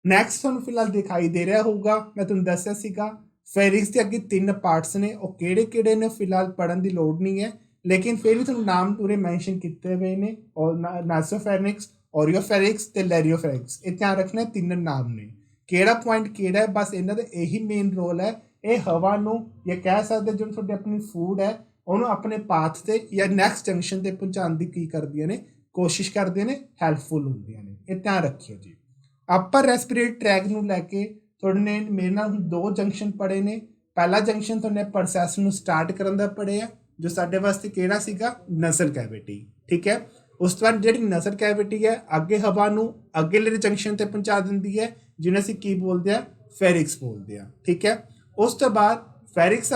नैक्सट तुहानूं फिलहाल दिखाई दे रहा होगा, मैं तुहानूं दस्सिया सीगा फेरिक्स के अगे 3 पार्ट्स ने, वो किहड़े-किहड़े ने फिलहाल पढ़न की लोड़ नहीं है, लेकिन फिर भी तुहानूं नाम पूरे मैंशन किए हुए ने, और नासोफेरिक्स, ओरियोफेरिक्स ते लैरियोफेरिक्स। ये ध्यान रखना, 3 नाम ने। किहड़ा पॉइंट किहड़ा है, बस इन्हां दा यही मेन रोल है, ये हवा नूं या कह सकदे जो तुहाडी अपनी फूड है उहनूं अपने पाथ ते या नैक्सट जंक्शन ते पहुंचाउण दी की करदियां ने, कोशिश करदियां ने, हैल्पफुल हुंदियां ने। ये ध्यान रखियो जी। अपर रेस्पिरेटरी ट्रैक नूं लैके तुहाडे मेरे नाल 2 जंक्शन पढ़े ने। पहला जंक्शन तुहाडे प्रोसैस नूं स्टार्ट करन दा पढ़िआ, जो साडे वास्ते किहड़ा सीगा? नसल कैविटी, ठीक है। उस तो बाद जिहड़ी नसल कैविटी है अगे हवा नूं अगले जंक्शन ते पहुंचा दिंदी है, जिन्हें असीं की बोलदे आ? फेरिक्स बोलदे आ, ठीक है। उस तो बाद फेरिक्स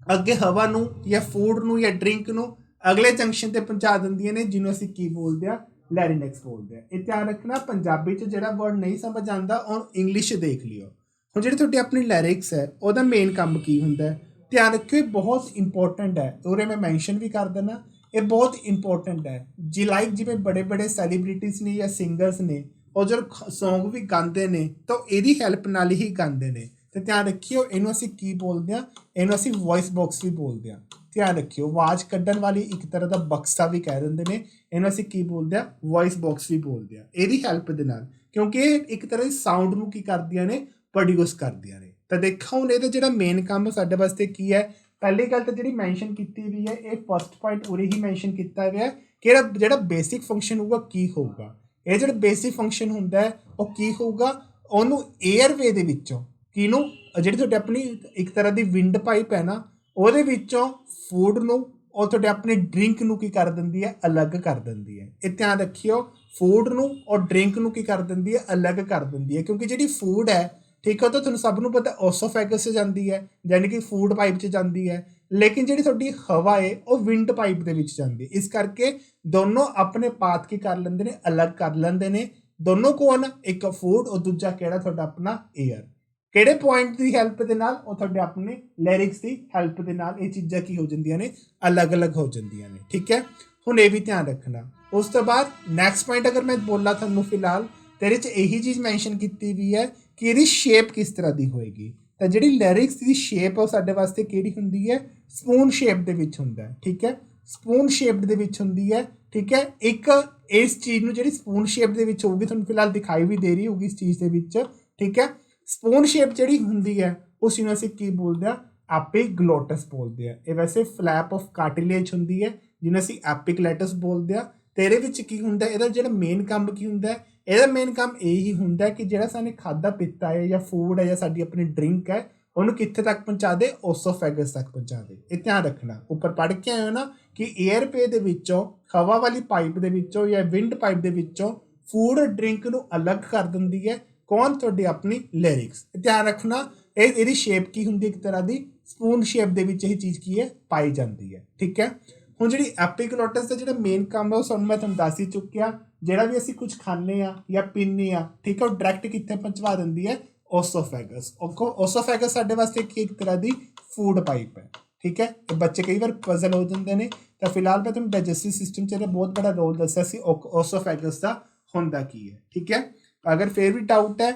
अगे हवा नूं या फूड नूं या ड्रिंक नूं अगले जंक्शन ते पहुंचा दिंदियां ने, जिन्हों असीं की बोलदे आ? लैरिनेक्स बोलते हैं। ये ध्यान रखना, पंजाबी च जिहड़ा वर्ड नहीं समझ आता और इंग्लिश देख लियो। हुण जिहड़ी तुहाडी अपनी लैरिक्स है ਉਹਦਾ मेन काम की हुंदा है, ध्यान रखियो, बहुत इंपॉर्टेंट है। उरे मैं मैंशन भी कर देना, ये बहुत इंपॉर्टेंट है जी। लाइक जिवें बड़े बड़े सैलीब्रिटीज़ ने या सिंगर्स ने और जो सॉन्ग भी गाते हैं तो ਇਹਦੀ ਹੈਲਪ ਨਾਲ ही गाते हैं। तो ध्यान रखियो, ਇਹਨੂੰ ਅਸੀਂ ਕੀ बोलते हैं? ਇਹਨੂੰ ਅਸੀਂ वॉइस बॉक्स भी बोलते हैं। ध्यान रखियो, आवाज़ कड्ढण वाली एक तरह का बक्सा भी कह देंगे ने, ਇਹਨੂੰ ਅਸੀਂ ਕੀ बोलते हैं? वॉइस बॉक्स भी बोलते हैं। ਇਹਦੀ ਹੈਲਪ ਦੇ ਨਾਲ, क्योंकि एक तरह ਦੀ ਸਾਊਂਡ ਨੂੰ ਕੀ ਕਰਦੀਆਂ ਨੇ? प्रोड्यूस करदियां ने। तो देखो हुण ਇਹਦਾ ਜਿਹੜਾ मेन काम ਸਾਡੇ ਵਾਸਤੇ ਕੀ ਹੈ? पहली गल तो जी मैंशन की हुई है, ये फस्ट पॉइंट उरे ही मैंशन किया गया कि जो बेसिक फंक्शन होगा की होगा। ये जो बेसिक फंक्शन होंगे वो की होगा? उन्होंने एयरवे के किनू जी अपनी एक तरह की विंड पाइप है ना, वो फूड नूं और तुहाडे अपनी ड्रिंक नूं की कर दिंदी है? अलग कर दिंदी है। ये ध्यान रखियो, फूड नूं और ड्रिंक नूं की कर दिंदी है? अलग कर दिंदी है। क्योंकि जी फूड है, ठीक है, तो तुहानूं सब नूं पता ओसोफेगस च जाती है, यानी कि फूड पाइप च जाती है। लेकिन जी तुहाडी हवा है वो विंड पाइप दे विच जाती है। इस करके दोनों अपने पाथ की कर लेंदे ने, अलग कर लेंदे ने। दोनों कौन? एक फूड और दूजा किहड़ा? तुहाडा अपना एयर। किहड़े पॉइंट की हैल्प दे नाल? वो तुहाडे अपने लैरिक्स की हैल्प दे नाल ये चीज़ां की हो जांदियां ने? अलग अलग हो जांदियां ने, ठीक है। हुण ये भी ध्यान रखना। उस तो बाद नैक्सट पॉइंट अगर मैं बोला तुहानूं फिलहाल तेरे च यही चीज़ मैंशन की हुई है कि इसकी शेप किस तरह की होएगी। तो जी लैरिक्स की शेप है साडे वास्ते किहड़ी हुंदी है? स्पून शेप दे विच हुंदा है, ठीक है। स्पून शेप दे विच हुंदी है, ठीक है। एक इस चीज़ नूं जिहड़ी स्पून शेप दे विच होगी, तुहानूं फिलहाल दिखाई भी दे रही होगी इस चीज़ दे विच, ठीक है। स्पून शेप जिहड़ी हुंदी है उस नूं असीं की बोलदे आ? एपिग्लोटस बोलते हैं। ये वैसे फ्लैप ऑफ कार्टिलेज हुंदी है, जिन्हें असीं एपिग्लोटस बोलते हैं। तेरे विच की हुंदा है? इहदा जिहड़ा मेन काम की हुंदा है? ਇਹਦਾ मेन काम यही ਹੁੰਦਾ कि ਜਿਹੜਾ साने खादा पीता है या फूड है या साडी अपनी ड्रिंक है ਉਹਨੂੰ कित्थे तक पहुँचा दे? ओसोफेगस तक पहुँचा दे। ਇਹ ध्यान रखना। ऊपर पढ़ के आए हो ना कि एयर पे ਦੇ ਵਿੱਚੋਂ, हवा वाली पाइप ਦੇ ਵਿੱਚੋਂ या विंड पाइप ਦੇ ਵਿੱਚੋਂ फूड ड्रिंक ਨੂੰ अलग कर ਦਿੰਦੀ है कौन? ਤੁਹਾਡੀ अपनी लैरिक्स। ध्यान रखना, ਇਹਦੀ शेप की ਹੁੰਦੀ? एक तरह की स्पून शेप ਦੇ ਵਿੱਚ ਇਹ चीज़ की है? पाई जाती है, ठीक है। ਹੁਣ ਜਿਹੜੀ ਐਪੀਗਲੋਟਸ ਦਾ ਜਿਹੜਾ ਮੇਨ ਕੰਮ ਹੈ ਉਹ ਮੈਂ ਤੁਹਾਨੂੰ ਦੱਸ ਹੀ ਚੁੱਕਿਆ। ਜਿਹੜਾ ਵੀ ਅਸੀਂ ਕੁਝ ਖਾਂਦੇ ਆ ਜਾਂ ਪੀਂਦੇ ਆ, ਠੀਕ ਹੈ, ਉਹ ਡਾਇਰੈਕਟ ਕਿੱਥੇ ਪਹੁੰਚਵਾ ਦਿੰਦੀ ਹੈ? ਓਸੋਫੈਗਸ। ਓਸੋਫੈਗਸ ਸਾਡੇ ਵਾਸਤੇ ਇੱਕ ਤਰ੍ਹਾਂ ਦੀ ਫੂਡ ਪਾਈਪ ਹੈ, ਠੀਕ ਹੈ। ਇਹ ਬੱਚੇ ਕਈ ਵਾਰ ਪਜ਼ਲ ਹੋ ਜਾਂਦੇ ਨੇ। ਤਾਂ ਫਿਲਹਾਲ ਮੈਂ ਤੁਹਾਨੂੰ ਡਾਈਜੈਸਟਿਵ ਸਿਸਟਮ 'ਚ ਇਹਦਾ ਬਹੁਤ ਬੜਾ ਰੋਲ ਦੱਸਿਆ ਸੀ ਓਸੋਫੈਗਸ ਦਾ ਹੁੰਦਾ ਕੀ ਹੈ, ਠੀਕ ਹੈ। ਅਗਰ ਫਿਰ ਵੀ ਡਾਊਟ ਹੈ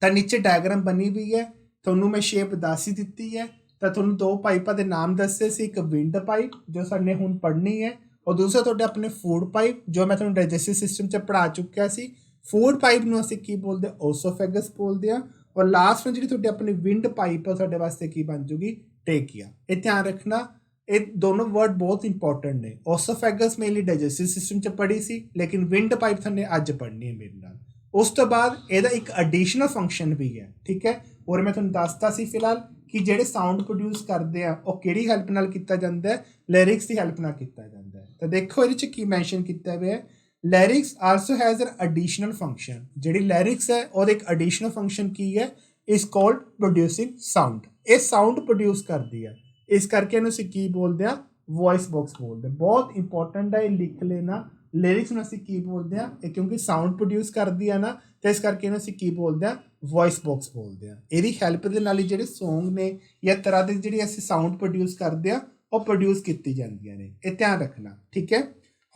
ਤਾਂ ਨੀਚੇ ਡਾਇਗਰਾਮ ਬਣੀ ਹੋਈ ਹੈ, ਤੁਹਾਨੂੰ ਮੈਂ ਸ਼ੇਪ ਦੱਸ ਹੀ ਦਿੱਤੀ ਹੈ। ਤਾਂ ਤੁਹਾਨੂੰ ਦੋ ਪਾਈਪਾਂ ਦੇ ਨਾਮ ਦੱਸੇ ਸੀ, ਇੱਕ ਵਿੰਡ ਪਾਈਪ ਜੋ ਸਾਡੇ ਹੁਣ ਪੜ੍ਹਨੀ ਹੈ, ਔਰ ਦੂਸਰਾ ਤੁਹਾਡੇ ਆਪਣੇ ਫੂਡ ਪਾਈਪ ਜੋ ਮੈਂ ਤੁਹਾਨੂੰ ਡਾਈਜੈਸਟਿਵ ਸਿਸਟਮ 'ਚ ਪੜ੍ਹਾ ਚੁੱਕਿਆ ਸੀ। ਫੂਡ ਪਾਈਪ ਨੂੰ ਅਸੀਂ ਕੀ ਬੋਲਦੇ? ਓਸੋਫੈਗਸ ਬੋਲਦੇ ਹਾਂ। ਔਰ ਲਾਸਟ ਨੂੰ ਜਿਹੜੀ ਤੁਹਾਡੀ ਆਪਣੀ ਵਿੰਡ ਪਾਈਪ ਹੈ ਤੁਹਾਡੇ ਵਾਸਤੇ ਕੀ ਬਣ ਜੂਗੀ? ਟੇਕੀਆ। ਇਹ ਧਿਆਨ ਰੱਖਣਾ, ਇਹ ਦੋਨੋਂ ਵਰਡ ਬਹੁਤ ਇੰਪੋਰਟੈਂਟ ਨੇ। ਓਸੋਫੈਗਸ ਮੇਨਲੀ ਡਾਈਜੈਸਟਿਵ ਸਿਸਟਮ 'ਚ ਪੜ੍ਹੀ ਸੀ, ਲੇਕਿਨ ਵਿੰਡ ਪਾਈਪ ਤੁਹਾਨੂੰ ਅੱਜ ਪੜ੍ਹਨੀ ਹੈ ਮੇਰੇ ਨਾਲ। ਉਸ ਤੋਂ ਬਾਅਦ ਇਹਦਾ ਇੱਕ ਐਡੀਸ਼ਨਲ ਫੰਕਸ਼ਨ ਵੀ ਹੈ, ਠੀਕ ਹੈ। ਔਰ ਮੈਂ ਤੁਹਾਨੂੰ ਦੱਸਤਾ ਸੀ ਫਿਲਹਾਲ ਕਿ ਜਿਹੜੇ ਸਾਊਂਡ ਪ੍ਰੋਡਿਊਸ ਕਰਦੇ ਆ ਉਹ ਕਿਹੜੀ ਹੈਲਪ ਨਾਲ ਕੀਤਾ ਜਾਂਦਾ ਹੈ? ਲਿਰਿਕਸ ਦੀ ਹੈਲਪ ਨਾਲ ਕੀਤਾ ਜਾਂਦਾ ਹੈ। ਤਾਂ ਦੇਖੋ ਇਹਦੇ 'ਚ ਕੀ ਮੈਂਸ਼ਨ ਕੀਤਾ ਹੋਇਆ ਹੈ, lyrics also has N additional function. ਜਿਹੜੀ ਲਿਰਿਕਸ ਹੈ ਉਹਦਾ ਇੱਕ ਐਡੀਸ਼ਨਲ ਫੰਕਸ਼ਨ ਕੀ ਹੈ? Is called producing sound. ਇਹ ਸਾਊਂਡ ਪ੍ਰੋਡਿਊਸ ਕਰਦੀ ਹੈ, ਇਸ ਕਰਕੇ ਇਹਨੂੰ ਅਸੀਂ ਕੀ ਬੋਲਦੇ ਹਾਂ? ਵੌਇਸ ਬਾਕਸ ਬੋਲਦੇ। ਬਹੁਤ ਇੰਪੋਰਟੈਂਟ ਹੈ, ਇਹ ਲਿਖ ਲੈਣਾ। ਲਿਰਿਕਸ ਨੂੰ ਅਸੀਂ ਕੀ ਬੋਲਦੇ ਹਾਂ? ਇਹ ਕਿਉਂਕਿ ਸਾਊਂਡ ਪ੍ਰੋਡਿਊਸ ਕਰਦੀ ਆ ਨਾ, ਤਾਂ ਇਸ ਕਰਕੇ ਇਹਨੂੰ ਅਸੀਂ ਕੀ ਬੋਲਦੇ ਹਾਂ? ਵੌਇਸ ਬਾਕਸ ਬੋਲਦੇ ਹਾਂ। ਇਹਦੀ ਹੈਲਪ ਦੇ ਨਾਲ ਹੀ ਜਿਹੜੇ ਸੌਂਗ ਨੇ ਜਾਂ ਤਰ੍ਹਾਂ ਦੇ ਜਿਹੜੇ ਅਸੀਂ ਸਾਊਂਡ ਪ੍ਰੋਡਿਊਸ ਕਰਦੇ ਹਾਂ ਉਹ ਪ੍ਰੋਡਿਊਸ ਕੀਤੀ ਜਾਂਦੀਆਂ ਨੇ। ਇਹ ਧਿਆਨ ਰੱਖਣਾ, ਠੀਕ ਹੈ।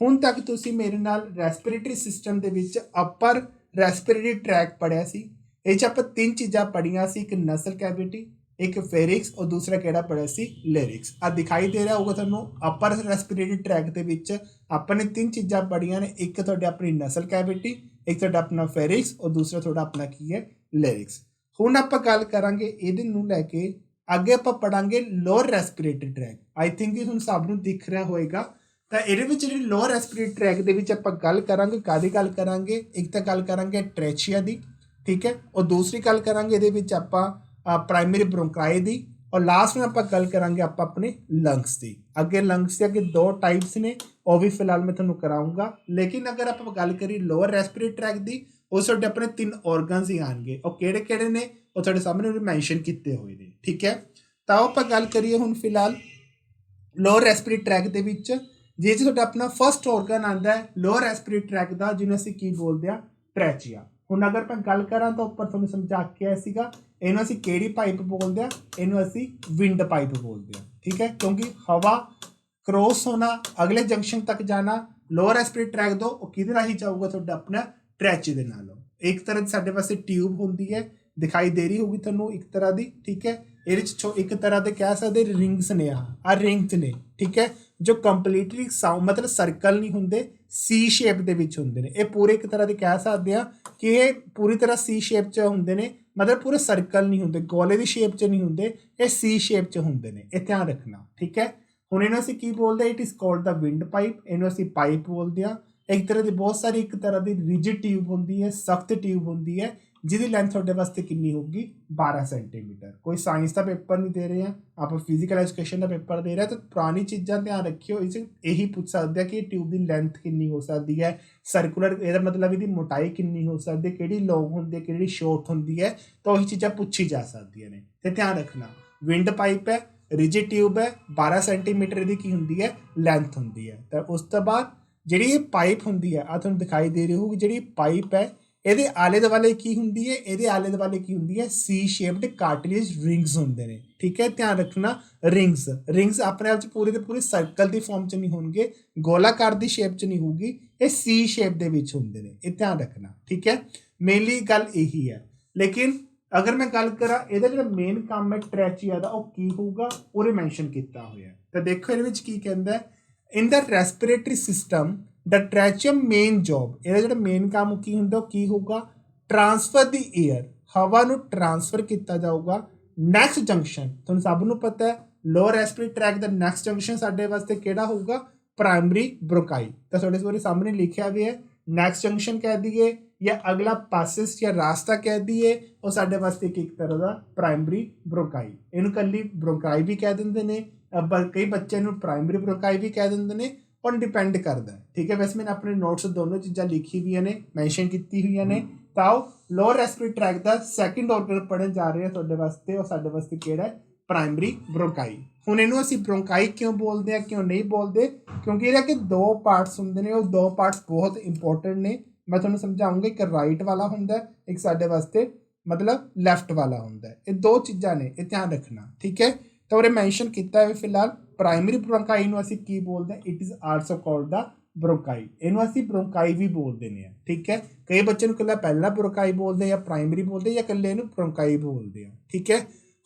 ਹੁਣ ਤੱਕ ਤੁਸੀਂ ਮੇਰੇ ਨਾਲ ਰੈਸਪੀਰੇਟਰੀ ਸਿਸਟਮ ਦੇ ਵਿੱਚ ਅਪਰ ਰੈਸਪੀਰੇਟਰੀ ਟਰੈਕ ਪੜ੍ਹਿਆ ਸੀ। ਇਹ 'ਚ ਆਪਾਂ ਤਿੰਨ ਚੀਜ਼ਾਂ ਪੜ੍ਹੀਆਂ ਸੀ, ਇੱਕ ਨਸਲ ਕੈਵਿਟੀ, ਇੱਕ ਫੇਰਿਕਸ ਔਰ ਦੂਸਰਾ ਕਿਹੜਾ ਪੜ੍ਹਿਆ ਸੀ? ਲਿਰਿਕਸ। ਆ ਦਿਖਾਈ ਦੇ ਰਿਹਾ ਹੋਊਗਾ ਤੁਹਾਨੂੰ, ਅਪਰ ਰੈਸਪੀਰੇਟਰੀ ਟਰੈਕ ਦੇ ਵਿੱਚ ਆਪਾਂ ਨੇ ਤਿੰਨ ਚੀਜ਼ਾਂ ਪੜ੍ਹੀਆਂ ਨੇ, ਇੱਕ ਤੁਹਾਡੇ ਆਪਣੀ ਨਸਲ ਕੈਵਿਟੀ, ਇੱਕ ਤੁਹਾਡਾ ਆਪਣਾ ਫੇਰਿਕਸ ਔਰ ਦੂਸਰਾ ਤੁਹਾਡਾ ਆਪਣਾ ਕੀ ਹੈ? ਲਿਰਿਕਸ। ਹੁਣ ਆਪਾਂ ਗੱਲ ਕਰਾਂਗੇ ਇਹਦੇ ਨੂੰ ਲੈ ਕੇ, ਅੱਗੇ ਆਪਾਂ ਪੜਾਂਗੇ lower respiratory tract. I think ਇਹ ਹੁਣ ਸਭ ਨੂੰ ਦਿਖ ਰਿਹਾ ਹੋਏਗਾ। ਤਾਂ ਇਹਦੇ ਵਿੱਚ ਜਿਹੜੀ ਲੋਅਰ ਰੈਸਪੀਰੇਟਰੀ ਟਰੈਕ ਦੇ ਵਿੱਚ ਆਪਾਂ ਗੱਲ ਕਰਾਂਗੇ, ਕਾਹਦੀ ਗੱਲ ਕਰਾਂਗੇ? ਇੱਕ ਤਾਂ ਗੱਲ ਕਰਾਂਗੇ ਟ੍ਰੈਚੀਆ ਦੀ, ਠੀਕ ਹੈ, ਔਰ ਦੂਸਰੀ ਗੱਲ ਕਰਾਂਗੇ ਇਹਦੇ ਵਿੱਚ ਆਪਾਂ ਪ੍ਰਾਇਮਰੀ ਬ੍ਰੋਂਕਾਈ ਦੀ, ਔਰ ਲਾਸਟ ਨੂੰ ਆਪਾਂ ਗੱਲ ਕਰਾਂਗੇ ਆਪਾਂ ਆਪਣੇ ਲੰਗਸ ਦੀ। ਅੱਗੇ ਲੰਗਸ ਦੇ ਅੱਗੇ ਦੋ ਟਾਈਪਸ ਨੇ, ਉਹ ਵੀ ਫਿਲਹਾਲ ਮੈਂ ਤੁਹਾਨੂੰ ਕਰਾਊਂਗਾ। ਲੇਕਿਨ ਅਗਰ ਆਪਾਂ ਗੱਲ ਕਰੀਏ ਲੋਅਰ ਰੈਸਪੀਰੇਟਰੀ ਟਰੈਕ ਦੀ, ਉਹ ਤੁਹਾਡੇ ਆਪਣੇ ਤਿੰਨ ਔਰਗਨਸ ਹੀ ਆਉਣਗੇ। ਉਹ ਕਿਹੜੇ ਕਿਹੜੇ ਨੇ ਉਹ ਤੁਹਾਡੇ ਸਾਹਮਣੇ ਮੈਂਸ਼ਨ ਕੀਤੇ ਹੋਏ ਨੇ, ਠੀਕ ਹੈ। ਤਾਂ ਆਪਾਂ ਗੱਲ ਕਰੀਏ ਹੁਣ ਫਿਲਹਾਲ ਲੋਅਰ ਰੈਸਪੀਰੇਟਰੀ ਟਰੈਕ ਦੇ ਵਿੱਚ, ਜਿਹ 'ਚ ਤੁਹਾਡਾ ਆਪਣਾ ਫਸਟ ਔਰਗਨ ਆਉਂਦਾ ਹੈ ਲੋਅਰ ਰੈਸਪੀਰੇਟਰੀ ਟਰੈਕ ਦਾ, ਜਿਹਨੂੰ ਅਸੀਂ ਕੀ ਬੋਲਦੇ ਹਾਂ? ਟ੍ਰੈਚੀਆ। ਹੁਣ ਅਗਰ ਮੈਂ ਗੱਲ ਕਰਾਂ ਤਾਂ ਉੱਪਰ ਤੁਹਾਨੂੰ ਸਮਝਾ ਕੇ ਆਇਆ ਸੀਗਾ, ਇਹਨੂੰ ਅਸੀਂ ਕਿਹੜੀ ਪਾਈਪ ਬੋਲਦੇ ਹਾਂ? ਇਹਨੂੰ ਅਸੀਂ ਵਿੰਡ ਪਾਈਪ ਬੋਲਦੇ ਹਾਂ, ਠੀਕ ਹੈ। ਕਿਉਂਕਿ ਹਵਾ ਕ੍ਰੋਸ ਹੋਣਾ, ਅਗਲੇ ਜੰਕਸ਼ਨ ਤੱਕ ਜਾਣਾ ਲੋਅਰ ਰੈਸਪੀਰੇਟਰੀ ਟਰੈਕ ਤੋਂ, ਉਹ ਕਿਹਦੇ ਰਾਹੀਂ ਜਾਊਗਾ? ਤੁਹਾਡਾ ਆਪਣਾ ਟ੍ਰੈਚੀ ਦੇ ਨਾਲ। ਇੱਕ ਤਰ੍ਹਾਂ ਦੀ ਸਾਡੇ ਪਾਸੇ ਟਿਊਬ ਹੁੰਦੀ ਹੈ, ਦਿਖਾਈ ਦੇ ਰਹੀ ਹੋਊਗੀ ਤੁਹਾਨੂੰ ਇੱਕ ਤਰ੍ਹਾਂ ਦੀ, ਠੀਕ ਹੈ। ਇਹਦੇ 'ਚ ਇੱਕ ਤਰ੍ਹਾਂ ਦੇ ਕਹਿ ਸਕਦੇ ਰਿੰਗਸ ਨੇ, ਆ ਰਿੰਗਸ ਨੇ, ਠੀਕ ਹੈ, ਜੋ ਕੰਪਲੀਟਲੀ ਮਤਲਬ ਸਰਕਲ ਨਹੀਂ ਹੁੰਦੇ, ਸੀ ਸ਼ੇਪ ਦੇ ਵਿੱਚ ਹੁੰਦੇ ਨੇ। ਇਹ ਪੂਰੇ ਇੱਕ ਤਰ੍ਹਾਂ ਦੇ ਕਹਿ ਸਕਦੇ ਆ ਕਿ ਇਹ ਪੂਰੀ ਤਰ੍ਹਾਂ ਸੀ ਸ਼ੇਪ 'ਚ ਹੁੰਦੇ ਨੇ, ਮਤਲਬ ਪੂਰੇ ਸਰਕਲ ਨਹੀਂ ਹੁੰਦੇ, ਗੋਲੇ ਦੀ ਸ਼ੇਪ 'ਚ ਨਹੀਂ ਹੁੰਦੇ, ਇਹ ਸੀ ਸ਼ੇਪ 'ਚ ਹੁੰਦੇ ਨੇ। ਇਹ ਧਿਆਨ ਰੱਖਣਾ, ਠੀਕ ਹੈ। ਹੁਣ ਇਹਨੂੰ ਅਸੀਂ ਕੀ ਬੋਲਦੇ? It is called the wind pipe. ਇਹਨੂੰ ਅਸੀਂ ਪਾਈਪ ਬੋਲਦੇ ਹਾਂ। ਇੱਕ ਤਰ੍ਹਾਂ ਦੀ ਬਹੁਤ ਸਾਰੀ ਇੱਕ ਤਰ੍ਹਾਂ ਦੀ ਰਿਜਿਡ ਟਿਊਬ ਹੁੰਦੀ ਹੈ, ਸਖਤ ਟਿਊਬ ਹੁੰਦੀ ਹੈ, ਜਿਹਦੀ ਲੈਂਥ ਤੁਹਾਡੇ ਵਾਸਤੇ ਕਿੰਨੀ ਹੋਊਗੀ? 12 ਸੈਂਟੀਮੀਟਰ। ਕੋਈ ਸਾਇੰਸ ਦਾ ਪੇਪਰ ਨਹੀਂ ਦੇ ਰਹੇ ਹਾਂ ਆਪਾਂ, ਫਿਜ਼ੀਕਲ ਐਜੂਕੇਸ਼ਨ ਦਾ ਪੇਪਰ ਦੇ ਰਹੇ ਹਾਂ। ਤਾਂ ਪੁਰਾਣੀ ਚੀਜ਼ਾਂ ਧਿਆਨ ਰੱਖਿਓ, ਇਸ ਇਹੀ ਪੁੱਛ ਸਕਦੇ ਆ ਕਿ ਇਹ ਟਿਊਬ ਦੀ ਲੈਂਥ ਕਿੰਨੀ ਹੋ ਸਕਦੀ ਹੈ, ਸਰਕੂਲਰ ਇਹਦਾ ਮਤਲਬ ਇਹਦੀ ਮੋਟਾਈ ਕਿੰਨੀ ਹੋ ਸਕਦੀ ਹੈ, ਕਿਹੜੀ ਲੌਂਗ ਹੁੰਦੀ ਹੈ, ਕਿਹੜੀ ਸ਼ੋਰਟ ਹੁੰਦੀ ਹੈ। ਤਾਂ ਉਹੀ ਚੀਜ਼ਾਂ ਪੁੱਛੀ ਜਾ ਸਕਦੀਆਂ ਨੇ। ਤੇ ਧਿਆਨ ਰੱਖਣਾ, ਵਿੰਡ ਪਾਈਪ ਹੈ, ਰਿਜਿਡ ਟਿਊਬ ਹੈ, 12 ਸੈਂਟੀਮੀਟਰ ਦੀ ਕੀ ਹੁੰਦੀ ਹੈ? ਲੈਂਥ ਹੁੰਦੀ ਹੈ। ਤਾਂ ਉਸ ਤੋਂ ਬਾਅਦ ਜਿਹੜੀ ਇਹ ਪਾਈਪ ਹੁੰਦੀ ਹੈ, ਆ ਤੁਹਾਨੂੰ ਦਿਖਾਈ ਦੇ ਰਹੀ ਹੋਊਗੀ, ਜਿਹੜੀ ਪਾਈਪ ਹੈ ਇਹਦੇ ਆਲੇ ਦੁਆਲੇ ਕੀ ਹੁੰਦੀ ਹੈ? ਇਹਦੇ ਆਲੇ ਦੁਆਲੇ ਕੀ ਹੁੰਦੀ ਹੈ? ਸੀ ਸ਼ੇਪਡ ਕਾਰਟਿਲੇਜ ਰਿੰਗਸ ਹੁੰਦੇ ਨੇ, ਠੀਕ ਹੈ। ਧਿਆਨ ਰੱਖਣਾ, ਰਿੰਗਸ ਆਪਣੇ ਆਪ 'ਚ ਪੂਰੇ ਦੇ ਪੂਰੇ ਸਰਕਲ ਦੀ ਫਾਰਮ 'ਚ ਨਹੀਂ ਹੋਣਗੇ, ਗੋਲਾਕਾਰ ਦੀ ਸ਼ੇਪ 'ਚ ਨਹੀਂ ਹੋਊਗੀ, ਇਹ ਸੀ ਸ਼ੇਪ ਦੇ ਵਿੱਚ ਹੁੰਦੇ ਨੇ। ਇਹ ਧਿਆਨ ਰੱਖਣਾ, ਠੀਕ ਹੈ। ਮੇਨਲੀ ਗੱਲ ਇਹੀ ਹੈ। ਲੇਕਿਨ ਅਗਰ ਮੈਂ ਗੱਲ ਕਰਾਂ ਇਹਦਾ ਜਿਹੜਾ ਮੇਨ ਕੰਮ ਹੈ ਟ੍ਰੈਚੀਆ ਦਾ, ਉਹ ਕੀ ਹੋਊਗਾ? ਉਹਨੇ ਮੈਂਸ਼ਨ ਕੀਤਾ ਹੋਇਆ। ਤਾਂ ਦੇਖੋ ਇਹਦੇ ਵਿੱਚ ਕੀ ਕਹਿੰਦਾ? ਇਨ ਦਾ ਰੈਸਪੀਰੇਟਰੀ ਸਿਸਟਮ ਦਾ ਟ੍ਰੈਚੀਅਮ ਮੇਨ ਜੋਬ, ਇਹਦਾ ਜਿਹੜਾ ਮੇਨ ਕੰਮ ਕੀ ਹੁੰਦਾ ਉਹ ਕੀ ਹੋਊਗਾ? ਟ੍ਰਾਂਸਫਰ ਦੀ ਏਅਰ, ਹਵਾ ਨੂੰ ਟ੍ਰਾਂਸਫਰ ਕੀਤਾ ਜਾਊਗਾ ਨੈਕਸਟ ਜੰਕਸ਼ਨ। ਤੁਹਾਨੂੰ ਸਭ ਨੂੰ ਪਤਾ ਹੈ ਲੋਅਰ ਰੈਸਪੀਰੇਟਰੀ ਟਰੈਕ ਦਾ ਨੈਕਸਟ ਜੰਕਸ਼ਨ ਸਾਡੇ ਵਾਸਤੇ ਕਿਹੜਾ ਹੋਊਗਾ? ਪ੍ਰਾਇਮਰੀ ਬ੍ਰੋਂਕਾਈ। ਤਾਂ ਤੁਹਾਡੇ ਸਾਹਮਣੇ ਲਿਖਿਆ ਵੀ ਹੈ, ਨੈਕਸਟ ਜੰਕਸ਼ਨ ਕਹਿ ਦਈਏ ਜਾਂ ਅਗਲਾ ਪਾਸਿਸ ਜਾਂ ਰਾਸਤਾ ਕਹਿ ਦਈਏ, ਉਹ ਸਾਡੇ ਵਾਸਤੇ ਇੱਕ ਤਰ੍ਹਾਂ ਦਾ ਪ੍ਰਾਇਮਰੀ ਬ੍ਰੋਂਕਾਈ। ਇਹਨੂੰ ਇਕੱਲੀ ਬ੍ਰੋਂਕਾਈ ਵੀ ਕਹਿ ਦਿੰਦੇ ਨੇ, ਕਈ ਬੱਚਿਆਂ ਨੂੰ ਪ੍ਰਾਇਮਰੀ ਬ੍ਰੋਂਕਾਈ ਵੀ ਕਹਿ ਦਿੰਦੇ ਨੇ, ਔਰ ਡਿਪੈਂਡ ਕਰਦਾ, ਠੀਕ ਹੈ। ਵੈਸੇ ਮੈंने ਆਪਣੇ ਨੋਟਸ ਦੋਨੋਂ ਚੀਜ਼ਾਂ ਲਿਖੀ ਹੋਈਆਂ ਨੇ, ਮੈਂਸ਼ਨ ਕੀਤੀ ਹੋਈਆਂ ਨੇ। ਤਾਂ ਉਹ ਲੋਅਰ ਰੈਸਪੀਰੇਟਰੀ ਟਰੈਕ ਦਾ ਸੈਕਿੰਡ ਆਰਗਨ ਪੜ੍ਹਨ ਜਾ ਰਹੇ ਹਾਂ ਤੁਹਾਡੇ ਵਾਸਤੇ। ਉਹ ਸਾਡੇ ਵਾਸਤੇ ਕਿਹੜਾ ਹੈ? ਪ੍ਰਾਇਮਰੀ ਬ੍ਰੋਂਕਾਈ। ਹੁਣ ਇਹਨੂੰ ਅਸੀਂ ਬ੍ਰੋਂਕਾਈ ਕਿਉਂ ਬੋਲਦੇ ਹਾਂ, ਕਿਉਂ ਨਹੀਂ ਬੋਲਦੇ? ਕਿਉਂਕਿ ਇਹਦੇ ਕਿ ਦੋ ਪਾਰਟਸ ਹੁੰਦੇ ਨੇ, ਉਹ ਦੋ ਪਾਰਟਸ ਬਹੁਤ ਇੰਪੋਰਟੈਂਟ ਨੇ। ਮੈਂ ਤੁਹਾਨੂੰ ਸਮਝਾਉਂਗਾ, ਇੱਕ ਰਾਈਟ ਵਾਲਾ ਹੁੰਦਾ, ਇੱਕ ਸਾਡੇ ਵਾਸਤੇ ਮਤਲਬ ਲੈਫਟ ਵਾਲਾ ਹੁੰਦਾ। ਇਹ ਦੋ ਚੀਜ਼ਾਂ ਨੇ, ਇਹ ਧਿਆਨ ਰੱਖਣਾ, ਠੀਕ ਹੈ। ਤਾਂ ਉਹਨੇ ਮੈਂਸ਼ਨ ਕੀਤਾ ਹੈ ਫਿਲਹਾਲ ਪ੍ਰਾਇਮਰੀ ਬ੍ਰੋਂਕਾਈ ਨੂੰ ਅਸੀਂ ਕੀ ਬੋਲਦੇ ਹਾਂ? ਇਟ ਇਜ਼ ਆਲਸੋ ਕਾਲਡ ਦਾ ਬ੍ਰੋਂਕਾਈ। ਇਹਨੂੰ ਅਸੀਂ ਬ੍ਰੋਂਕਾਈ ਵੀ ਬੋਲ ਦਿੰਦੇ ਹਾਂ, ਠੀਕ ਹੈ। ਕਈ ਬੱਚੇ ਨੂੰ ਇਕੱਲਾ ਪਹਿਲਾਂ ਬ੍ਰੋਂਕਾਈ ਬੋਲਦੇ ਜਾਂ ਪ੍ਰਾਇਮਰੀ ਬੋਲਦੇ ਜਾਂ ਇਕੱਲੇ ਇਹਨੂੰ ਬ੍ਰੋਂਕਾਈ ਬੋਲਦੇ ਆ, ਠੀਕ ਹੈ।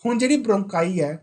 ਹੁਣ ਜਿਹੜੀ ਬ੍ਰੋਂਕਾਈ ਹੈ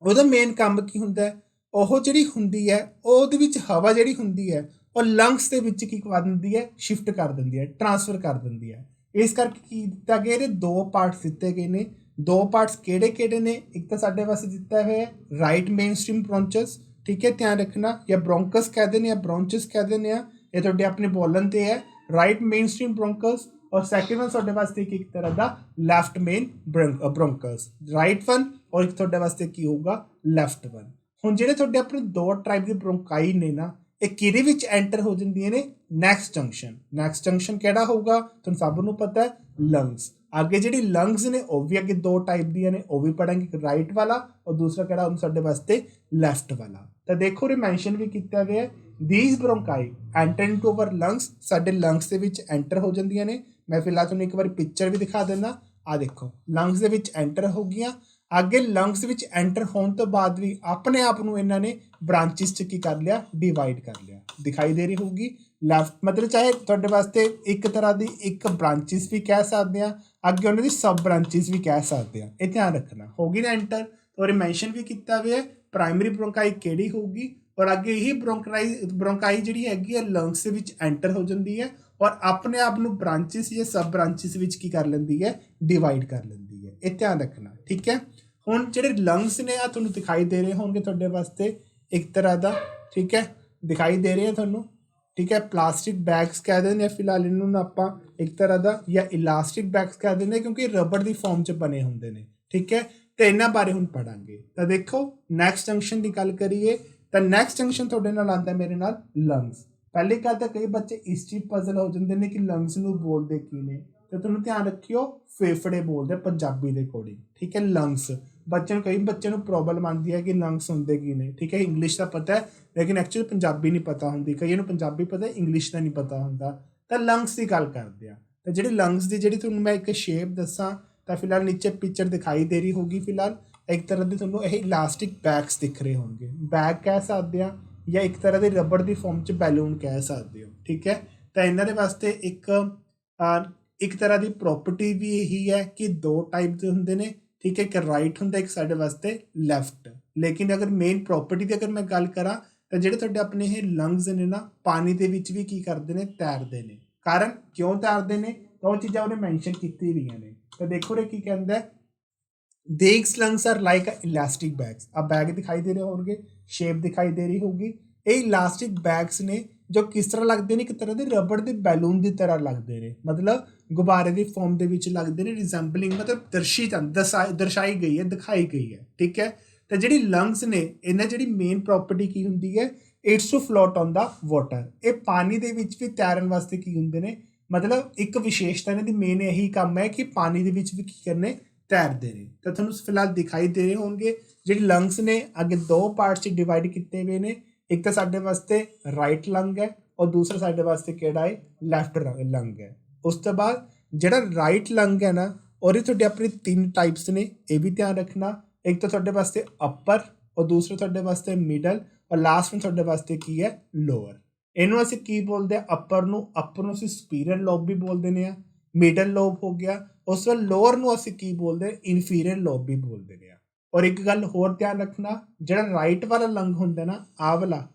ਉਹਦਾ ਮੇਨ ਕੰਮ ਕੀ ਹੁੰਦਾ? ਉਹ ਜਿਹੜੀ ਹੁੰਦੀ ਹੈ ਉਹਦੇ ਵਿੱਚ ਹਵਾ ਜਿਹੜੀ ਹੁੰਦੀ ਹੈ ਉਹ ਲੰਗਸ ਦੇ ਵਿੱਚ ਕੀ ਕਰ ਦਿੰਦੀ ਹੈ? ਸ਼ਿਫਟ ਕਰ ਦਿੰਦੀ ਹੈ, ਟਰਾਂਸਫਰ ਕਰ ਦਿੰਦੀ ਹੈ। ਇਸ ਕਰਕੇ ਕੀ ਦਿੱਤਾ ਗਿਆ? ਇਹਦੇ ਦੋ ਪਾਰਟਸ ਦਿੱਤੇ ਗਏ ਨੇ। ਦੋ ਪਾਰਟਸ ਕਿਹੜੇ ਕਿਹੜੇ ਨੇ? ਇੱਕ ਤਾਂ ਸਾਡੇ ਵਾਸਤੇ ਦਿੱਤਾ ਹੋਇਆ ਰਾਈਟ ਮੇਨ ਸਟ੍ਰੀਮ ਬ੍ਰੌਂਚਸ, ਠੀਕ ਹੈ, ਧਿਆਨ ਰੱਖਣਾ, ਜਾਂ ਬ੍ਰੌਂਕਸ ਕਹਿ ਦਿੰਦੇ ਆ, ਬ੍ਰੌਂਚਸ ਕਹਿ ਦਿੰਦੇ ਆ, ਇਹ ਤੁਹਾਡੇ ਆਪਣੇ ਬੋਲਣ ਤੇ ਹੈ, ਰਾਈਟ ਮੇਨ ਸਟ੍ਰੀਮ ਬ੍ਰੌਂਕਸ। ਔਰ ਸੈਕਿੰਡ ਵਨ ਤੁਹਾਡੇ ਵਾਸਤੇ ਇੱਕ ਤਰ੍ਹਾਂ ਦਾ ਲੈਫਟ ਮੇਨ ਬ੍ਰੌਂਕਸ, ਰਾਈਟ ਵਨ, ਔਰ ਇੱਕ ਤੁਹਾਡੇ ਵਾਸਤੇ ਕੀ ਹੋਊਗਾ? Left one. ਹੁਣ ਜਿਹੜੇ ਤੁਹਾਡੇ ਆਪਣੇ ਦੋ ਟਾਈਪ ਦੇ ਬ੍ਰੋਂਕਾਈ ਨੇ ਨਾ, ਇਹ ਕਿਹਦੇ ਵਿੱਚ ਐਂਟਰ ਹੋ ਜਾਂਦੀਆਂ ਨੇ? Next junction. ਨੈਕਸਟ ਜੰਕਸ਼ਨ ਕਿਹੜਾ ਹੋਊਗਾ? ਤੁਹਾਨੂੰ ਸਭ ਨੂੰ ਪਤਾ ਹੈ, ਲੰਗਸ। ਅੱਗੇ ਜਿਹੜੀ ਲੰਗਸ ਨੇ ਉਹ ਵੀ ਅੱਗੇ ਦੋ ਟਾਈਪ ਦੀਆਂ ਨੇ, ਉਹ ਵੀ ਪੜਾਂਗੇ, ਇੱਕ ਰਾਈਟ ਵਾਲਾ ਔਰ ਦੂਸਰਾ ਕਿਹੜਾ ਹੁੰਦਾ ਸਾਡੇ ਵਾਸਤੇ? ਲੈਫਟ ਵਾਲਾ। ਤਾਂ ਦੇਖੋ ਰੇ ਮੈਂਸ਼ਨ ਵੀ ਕੀਤਾ ਗਿਆ, these bronchi enter into our lungs, ਸਾਡੇ ਲੰਗਸ ਦੇ ਵਿੱਚ ਐਂਟਰ ਹੋ ਜਾਂਦੀਆਂ ਨੇ। ਮੈਂ ਫਿਲਹਾਲ ਤੁਹਾਨੂੰ ਇੱਕ ਵਾਰੀ ਪਿਕਚਰ ਵੀ ਦਿਖਾ ਦਿੰਦਾ। ਆ ਦੇਖੋ, ਲੰਗਸ ਦੇ ਵਿੱਚ ਐਂਟਰ ਹੋ ਗਈਆਂ। ਅੱਗੇ ਲੰਗਸ ਵਿੱਚ ਐਂਟਰ ਹੋਣ ਤੋਂ ਬਾਅਦ ਵੀ ਆਪਣੇ ਆਪ ਨੂੰ ਇਹਨਾਂ ਨੇ ਬ੍ਰਾਂਚਿਸ 'ਚ ਕੀ ਕਰ ਲਿਆ? ਡਿਵਾਈਡ ਕਰ ਲਿਆ। ਦਿਖਾਈ ਦੇ ਰਹੀ ਹੋਊਗੀ ਲੈਫਟ, ਮਤਲਬ ਚਾਹੇ ਤੁਹਾਡੇ ਵਾਸਤੇ ਇੱਕ ਤਰ੍ਹਾਂ ਦੀ ਇੱਕ ਬ੍ਰਾਂਚਿਸ ਵੀ ਕਹਿ ਸਕਦੇ ਹਾਂ, ਅੱਗੇ ਉਹਨਾਂ ਦੀ ਸਬ ਬ੍ਰਾਂਚਿਸ ਵੀ ਕਹਿ ਸਕਦੇ ਹਾਂ। ਇਹ ਧਿਆਨ ਰੱਖਣਾ। ਹੋ ਗਈ ਨਾ ਐਂਟਰ? ਔਰ ਮੈਂਸ਼ਨ ਵੀ ਕੀਤਾ ਹੋਇਆ ਪ੍ਰਾਇਮਰੀ ਬ੍ਰੋਂਕਾਈ ਕਿਹੜੀ ਹੋਊਗੀ, ਔਰ ਅੱਗੇ ਇਹੀ ਬ੍ਰੋਂਕਾਈ ਜਿਹੜੀ ਹੈਗੀ ਹੈ ਲੰਗਸ ਦੇ ਵਿੱਚ ਐਂਟਰ ਹੋ ਜਾਂਦੀ ਹੈ ਔਰ ਆਪਣੇ ਆਪ ਨੂੰ ਬ੍ਰਾਂਚਿਸ ਜਾਂ ਸਬ ਬ੍ਰਾਂਚਿਸ ਵਿੱਚ ਕੀ ਕਰ ਲੈਂਦੀ ਹੈ? ਡਿਵਾਈਡ ਕਰ ਲੈਂਦੀ ਹੈ। ਇਹ ਧਿਆਨ ਰੱਖਣਾ, ਠੀਕ ਹੈ। ਹੁਣ ਜਿਹੜੇ ਲੰਗਸ ਨੇ ਆ ਤੁਹਾਨੂੰ ਦਿਖਾਈ ਦੇ ਰਹੇ ਹੋਣਗੇ ਤੁਹਾਡੇ ਵਾਸਤੇ ਇੱਕ ਤਰ੍ਹਾਂ ਦਾ, ਠੀਕ ਹੈ, ਦਿਖਾਈ ਦੇ ਰਹੇ ਆ ਤੁਹਾਨੂੰ, ਠੀਕ ਹੈ। ਪਲਾਸਟਿਕ ਬੈਗਸ ਕਹਿ ਦਿੰਦੇ ਆ ਫਿਲਹਾਲ ਇਹਨੂੰ ਨਾ ਆਪਾਂ ਇੱਕ ਤਰ੍ਹਾਂ ਦਾ, ਜਾਂ ਇਲਾਸਟਿਕ ਬੈਗਸ ਕਹਿ ਦਿੰਦੇ ਕਿਉਂਕਿ ਰਬੜ ਦੀ ਫਾਰਮ 'ਚ ਬਣੇ ਹੁੰਦੇ ਨੇ, ਠੀਕ ਹੈ। ਤੇ ਇਹਨਾਂ ਬਾਰੇ ਹੁਣ ਪੜਾਂਗੇ। ਤਾਂ ਦੇਖੋ ਨੈਕਸਟ ਜੰਕਸ਼ਨ ਦੀ ਗੱਲ ਕਰੀਏ ਤਾਂ ਨੈਕਸਟ ਜੰਕਸ਼ਨ ਤੁਹਾਡੇ ਨਾਲ ਆਉਂਦਾ ਮੇਰੇ ਨਾਲ ਲੰਗਸ। ਪਹਿਲੀ ਗੱਲ ਤਾਂ ਕਈ ਬੱਚੇ ਇਸ ਚੀਜ਼ ਪਜ਼ਲ ਹੋ ਜਾਂਦੇ ਨੇ ਕਿ ਲੰਗਸ ਨੂੰ ਬੋਲਦੇ ਕੀ ਨੇ, ਤੇ ਤੁਹਾਨੂੰ ਧਿਆਨ ਰੱਖਿਓ ਫੇਫੜੇ ਬੋਲਦੇ ਪੰਜਾਬੀ ਦੇ ਅਕੋਰਡਿੰਗ, ਠੀਕ ਹੈ। ਲੰਗਸ ਬੱਚਿਆਂ ਨੂੰ, ਕਈ ਬੱਚਿਆਂ ਨੂੰ ਪ੍ਰੋਬਲਮ ਆਉਂਦੀ ਹੈ ਕਿ ਲੰਗਸ ਹੁੰਦੇ ਕੀ ਨੇ, ਠੀਕ ਹੈ। ਇੰਗਲਿਸ਼ ਦਾ ਪਤਾ ਹੈ ਲੇਕਿਨ ਐਕਚੁਅਲੀ ਪੰਜਾਬੀ ਨਹੀਂ ਪਤਾ ਹੁੰਦੀ, ਕਈਆਂ ਨੂੰ ਪੰਜਾਬੀ ਪਤਾ, ਇੰਗਲਿਸ਼ ਦਾ ਨਹੀਂ ਪਤਾ ਹੁੰਦਾ। ਤਾਂ ਲੰਗਸ ਦੀ ਗੱਲ ਕਰਦੇ ਆ। ਤਾਂ ਜਿਹੜੇ ਲੰਗਸ ਦੀ ਜਿਹੜੀ ਤੁਹਾਨੂੰ ਮੈਂ ਇੱਕ ਸ਼ੇਪ ਦੱਸਾਂ ਤਾਂ ਫਿਲਹਾਲ ਨੀਚੇ ਪਿਕਚਰ ਦਿਖਾਈ ਦੇ ਰਹੀ ਹੋਗੀ। ਫਿਲਹਾਲ ਇੱਕ ਤਰ੍ਹਾਂ ਦੇ ਤੁਹਾਨੂੰ ਇਹ ਇਲਾਸਟਿਕ ਬੈਗਸ ਦਿਖ ਰਹੇ ਹੋਣਗੇ, ਬੈਗ ਕਹਿ ਸਕਦੇ ਆ ਜਾਂ ਇੱਕ ਤਰ੍ਹਾਂ ਦੇ ਰਬੜ ਦੀ ਫਾਰਮ 'ਚ ਬੈਲੂਨ ਕਹਿ ਸਕਦੇ ਹੋ, ਠੀਕ ਹੈ। ਤਾਂ ਇਹਨਾਂ ਦੇ ਵਾਸਤੇ ਇੱਕ ਤਰ੍ਹਾਂ ਦੀ ਪ੍ਰੋਪਰਟੀ ਵੀ ਇਹੀ ਹੈ ਕਿ ਦੋ ਟਾਈਪ ਦੇ ਹੁੰਦੇ ਨੇ, ਠੀਕ ਹੈ। ਇੱਕ ਰਾਈਟ ਹੁੰਦਾ, ਇੱਕ ਸਾਡੇ ਵਾਸਤੇ ਲੈਫਟ। ਲੇਕਿਨ ਅਗਰ ਮੇਨ ਪ੍ਰੋਪਰਟੀ ਦੀ ਅਗਰ ਮੈਂ ਗੱਲ ਕਰਾਂ ਤਾਂ ਜਿਹੜੇ ਤੁਹਾਡੇ ਆਪਣੇ ਇਹ ਲੰਗਸ ਨੇ ਨਾ ਪਾਣੀ ਦੇ ਵਿੱਚ ਵੀ ਕੀ ਕਰਦੇ ਨੇ? ਤੈਰਦੇ ਨੇ। ਕਾਰਨ ਕਿਉਂ ਤੈਰਦੇ ਨੇ? ਤਾਂ ਉਹ ਚੀਜ਼ਾਂ ਉਹਨੇ ਮੈਂਸ਼ਨ ਕੀਤੀ ਹੋਈਆਂ ਨੇ। ਤਾਂ ਦੇਖੋ ਰੇ ਕੀ ਕਹਿੰਦਾ, these lungs are like elastic bags। ਆ ਬੈਗ ਦਿਖਾਈ ਦੇ ਰਹੇ ਹੋਣਗੇ, ਸ਼ੇਪ ਦਿਖਾਈ ਦੇ ਰਹੀ ਹੋਊਗੀ। ਇਹ ਇਲਾਸਟਿਕ ਬੈਗਸ ਨੇ ਜੋ ਕਿਸ ਤਰ੍ਹਾਂ ਲੱਗਦੇ ਨੇ? ਇੱਕ ਤਰ੍ਹਾਂ ਦੇ ਰਬੜ ਦੇ ਬੈਲੂਨ ਦੀ ਤਰ੍ਹਾਂ ਲੱਗਦੇ ਨੇ, ਮਤਲਬ ਗੁਬਾਰੇ ਦੀ ਫਾਰਮ ਦੇ ਵਿੱਚ ਲੱਗਦੇ ਨੇ। ਰਿਜ਼ੈਂਬਲਿੰਗ ਮਤਲਬ ਦਰਸਾਈ ਗਈ ਹੈ, ਦਿਖਾਈ ਗਈ ਹੈ, ਠੀਕ ਹੈ। ਤਾਂ ਜਿਹੜੀ ਲੰਗਸ ਨੇ ਇਹਨਾਂ ਜਿਹੜੀ ਮੇਨ ਪ੍ਰੋਪਰਟੀ ਕੀ ਹੁੰਦੀ ਹੈ? It's too float on the water. ਇਹ ਪਾਣੀ ਦੇ ਵਿੱਚ ਵੀ ਤੈਰਨ ਵਾਸਤੇ ਕੀ ਹੁੰਦੇ ਨੇ? ਮਤਲਬ ਇੱਕ ਵਿਸ਼ੇਸ਼ਤਾ ਇਹਨਾਂ ਦੀ ਮੇਨ ਇਹੀ ਕੰਮ ਹੈ ਕਿ ਪਾਣੀ ਦੇ ਵਿੱਚ ਵੀ ਕੀ ਕਰਨੇ? ਤੈਰਦੇ ਨੇ। ਤਾਂ ਤੁਹਾਨੂੰ ਫਿਲਹਾਲ ਦਿਖਾਈ ਦੇ ਰਹੇ ਹੋਣਗੇ ਜਿਹੜੀ ਲੰਗਸ ਨੇ ਅੱਗੇ ਦੋ ਪਾਰਟਸ 'ਚ ਡਿਵਾਈਡ ਕੀਤੇ ਹੋਏ ਨੇ। ਇੱਕ ਤਾਂ ਸਾਡੇ ਵਾਸਤੇ ਰਾਈਟ ਲੰਗ ਹੈ ਔਰ ਦੂਸਰਾ ਸਾਡੇ ਵਾਸਤੇ ਕਿਹੜਾ ਹੈ? ਲੈਫਟ ਲੰਗ ਹੈ। ਉਸ ਤੋਂ ਬਾਅਦ ਜਿਹੜਾ ਰਾਈਟ ਲੰਗ ਹੈ ਨਾ ਉਹਦੇ ਤੁਹਾਡੇ ਆਪਣੇ ਤਿੰਨ ਟਾਈਪਸ ਨੇ, ਇਹ ਵੀ ਧਿਆਨ ਰੱਖਣਾ। ਇੱਕ ਤਾਂ ਤੁਹਾਡੇ ਵਾਸਤੇ ਅੱਪਰ ਔਰ ਦੂਸਰਾ ਤੁਹਾਡੇ ਵਾਸਤੇ ਮਿਡਲ ਔਰ ਲਾਸਟ ਨੂੰ ਤੁਹਾਡੇ ਵਾਸਤੇ ਕੀ ਹੈ? ਲੋਅਰ। ਇਹਨੂੰ ਅਸੀਂ ਕੀ ਬੋਲਦੇ ਆ? ਅੱਪਰ ਨੂੰ ਅਸੀਂ ਸੁਪੀਰੀਅਰ ਲੋਬ ਵੀ ਬੋਲਦੇ ਨੇ ਆ, ਮਿਡਲ ਲੋਬ ਹੋ ਗਿਆ। ਉਸ ਤੋਂ ਬਾਅਦ ਲੋਅਰ ਨੂੰ ਅਸੀਂ ਕੀ ਬੋਲਦੇ? ਇਨਫੀਰੀਅਰ ਲੋਬ ਵੀ ਬੋਲਦੇ ਨੇ ਆ। ਔਰ ਇੱਕ ਗੱਲ ਹੋਰ ਧਿਆਨ ਰੱਖਣਾ, ਜਿਹੜਾ ਰਾਈਟ ਵਾਲਾ ਲੰਗ ਹੁੰਦਾ ਨਾ ਆਹ ਵਾਲਾ,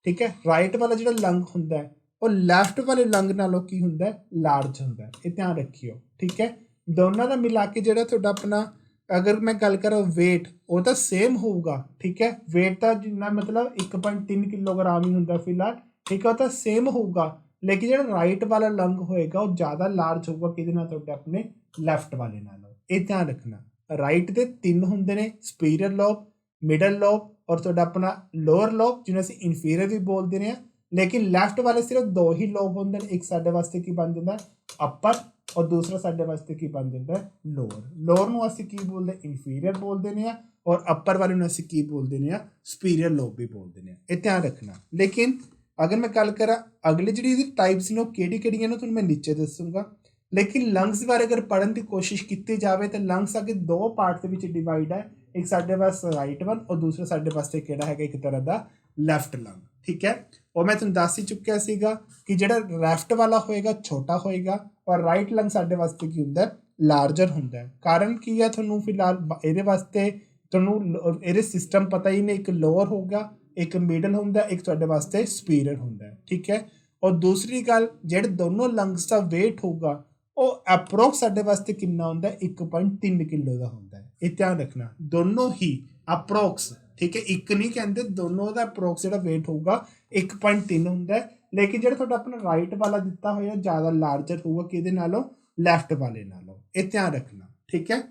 ਠੀਕ ਹੈ, ਰਾਈਟ ਵਾਲਾ ਜਿਹੜਾ ਲੰਗ ਹੁੰਦਾ ਉਹ ਲੈਫਟ ਵਾਲੇ ਲੰਗ ਨਾਲੋਂ ਕੀ ਹੁੰਦਾ? ਲਾਰਜ ਹੁੰਦਾ। ਇਹ ਧਿਆਨ ਰੱਖਿਓ, ਠੀਕ ਹੈ। ਦੋਨਾਂ ਦਾ ਮਿਲਾ ਕੇ ਜਿਹੜਾ ਤੁਹਾਡਾ ਆਪਣਾ ਅਗਰ ਮੈਂ ਗੱਲ ਕਰਾਂ ਵੇਟ ਉਹ ਤਾਂ ਸੇਮ ਹੋਊਗਾ, ਠੀਕ ਹੈ। ਵੇਟ ਤਾਂ ਜਿੰਨਾ ਮਤਲਬ 1.3 ਕਿਲੋਗ੍ਰਾਮ ਹੀ ਹੁੰਦਾ ਫਿਲਹਾਲ, ਠੀਕ ਹੈ, ਉਹ ਤਾਂ ਸੇਮ ਹੋਊਗਾ। ਲੇਕਿਨ ਜਿਹੜਾ ਰਾਈਟ ਵਾਲਾ ਲੰਗ ਹੋਏਗਾ ਉਹ ਜ਼ਿਆਦਾ ਲਾਰਜ ਹੋਊਗਾ ਕਿਹਦੇ ਨਾਲ? ਤੁਹਾਡੇ ਆਪਣੇ ਲੈਫਟ ਵਾਲੇ ਨਾਲੋਂ। ਇਹ ਧਿਆਨ ਰੱਖਣਾ। ਰਾਈਟ ਦੇ ਤਿੰਨ ਹੁੰਦੇ ਨੇ, ਸੁਪੀਰੀਅਰ ਲੋਬ, ਮਿਡਲ ਲੋਬ ਔਰ ਤੁਹਾਡਾ ਆਪਣਾ ਲੋਅਰ ਲੋਬ ਜਿਹਨੂੰ ਅਸੀਂ ਇਨਫੀਰੀਅਰ ਵੀ ਬੋਲਦੇ ਨੇ ਆ। ਲੇਕਿਨ ਲੈਫਟ ਵਾਲੇ ਸਿਰਫ ਦੋ ਹੀ ਲੋਬ ਹੁੰਦੇ ਨੇ, ਇੱਕ ਸਾਡੇ ਵਾਸਤੇ ਕੀ ਬਣ ਜਾਂਦਾ? ਅੱਪਰ और दूसरा साडे वास्ते की बन जाता है लोअर। लोअर नूं असीं की बोलदे इनफीरियर बोल दिंदे आ और अपर वाले नूं असीं की बोल दिंदे आ सुपीरियर लोब भी बोल दिंदे आ। ये ध्यान रखना। लेकिन अगर मैं गल करा अगली जिहड़ी टाइप्स ने किहड़ी-किहड़ियां ने तुहानूं मैं नीचे दसूंगा। लेकिन लंग्स बारे अगर पढ़न की कोशिश की जाए तो लंग्स अगे दो पार्ट के डिवाइड है, एक साडे वास्ते राइट वन और दूसरा साडे वास्ते किहड़ा है एक तरह का लैफ्ट लंग। ठीक है, और मैं तुहानूं दस ही चुकिया सीगा कि जिहड़ा लैफ्ट वाला होएगा छोटा होएगा और राइट लंग साडे वास्ते की हुंदा है लार्जर हुंदा है। कारण की है तुहानूं फिलहाल इहदे वास्ते तुहानूं इहदे सिस्टम पता ही नहीं, एक लोअर होगा एक मिडल होंदा एक तुहाडे वास्ते सुपीरियर होंदा है। ठीक है, और दूसरी गल जिहड़े दोनों लंग्स का वेट होगा ਉਹ ਅਪਰੋਕਸ ਸਾਡੇ ਵਾਸਤੇ ਕਿੰਨਾ ਹੁੰਦਾ 1.3 ਕਿਲੋ ਦਾ ਹੁੰਦਾ ਹੈ। ਇਹ ਧਿਆਨ ਰੱਖਣਾ ਦੋਨੋਂ ਹੀ ਅਪਰੋਕਸ। ਠੀਕ ਹੈ, ਇੱਕ ਨਹੀਂ ਕਹਿੰਦੇ, ਦੋਨੋਂ ਦਾ ਅਪਰੋਕਸ ਜਿਹੜਾ weight ਹੋਊਗਾ 1.3 ਹੁੰਦਾ ਹੈ। ਲੇਕਿਨ ਜਿਹੜਾ ਤੁਹਾਡਾ ਆਪਣਾ ਰਾਈਟ ਵਾਲਾ ਦਿੱਤਾ ਹੋਇਆ ਜ਼ਿਆਦਾ ਲਾਰਜਰ ਹੋਊਗਾ ਕਿਹਦੇ ਨਾਲੋਂ ਲੈਫਟ ਵਾਲੇ ਨਾਲੋਂ। ਇਹ ਧਿਆਨ ਰੱਖਣਾ। ਠੀਕ ਹੈ,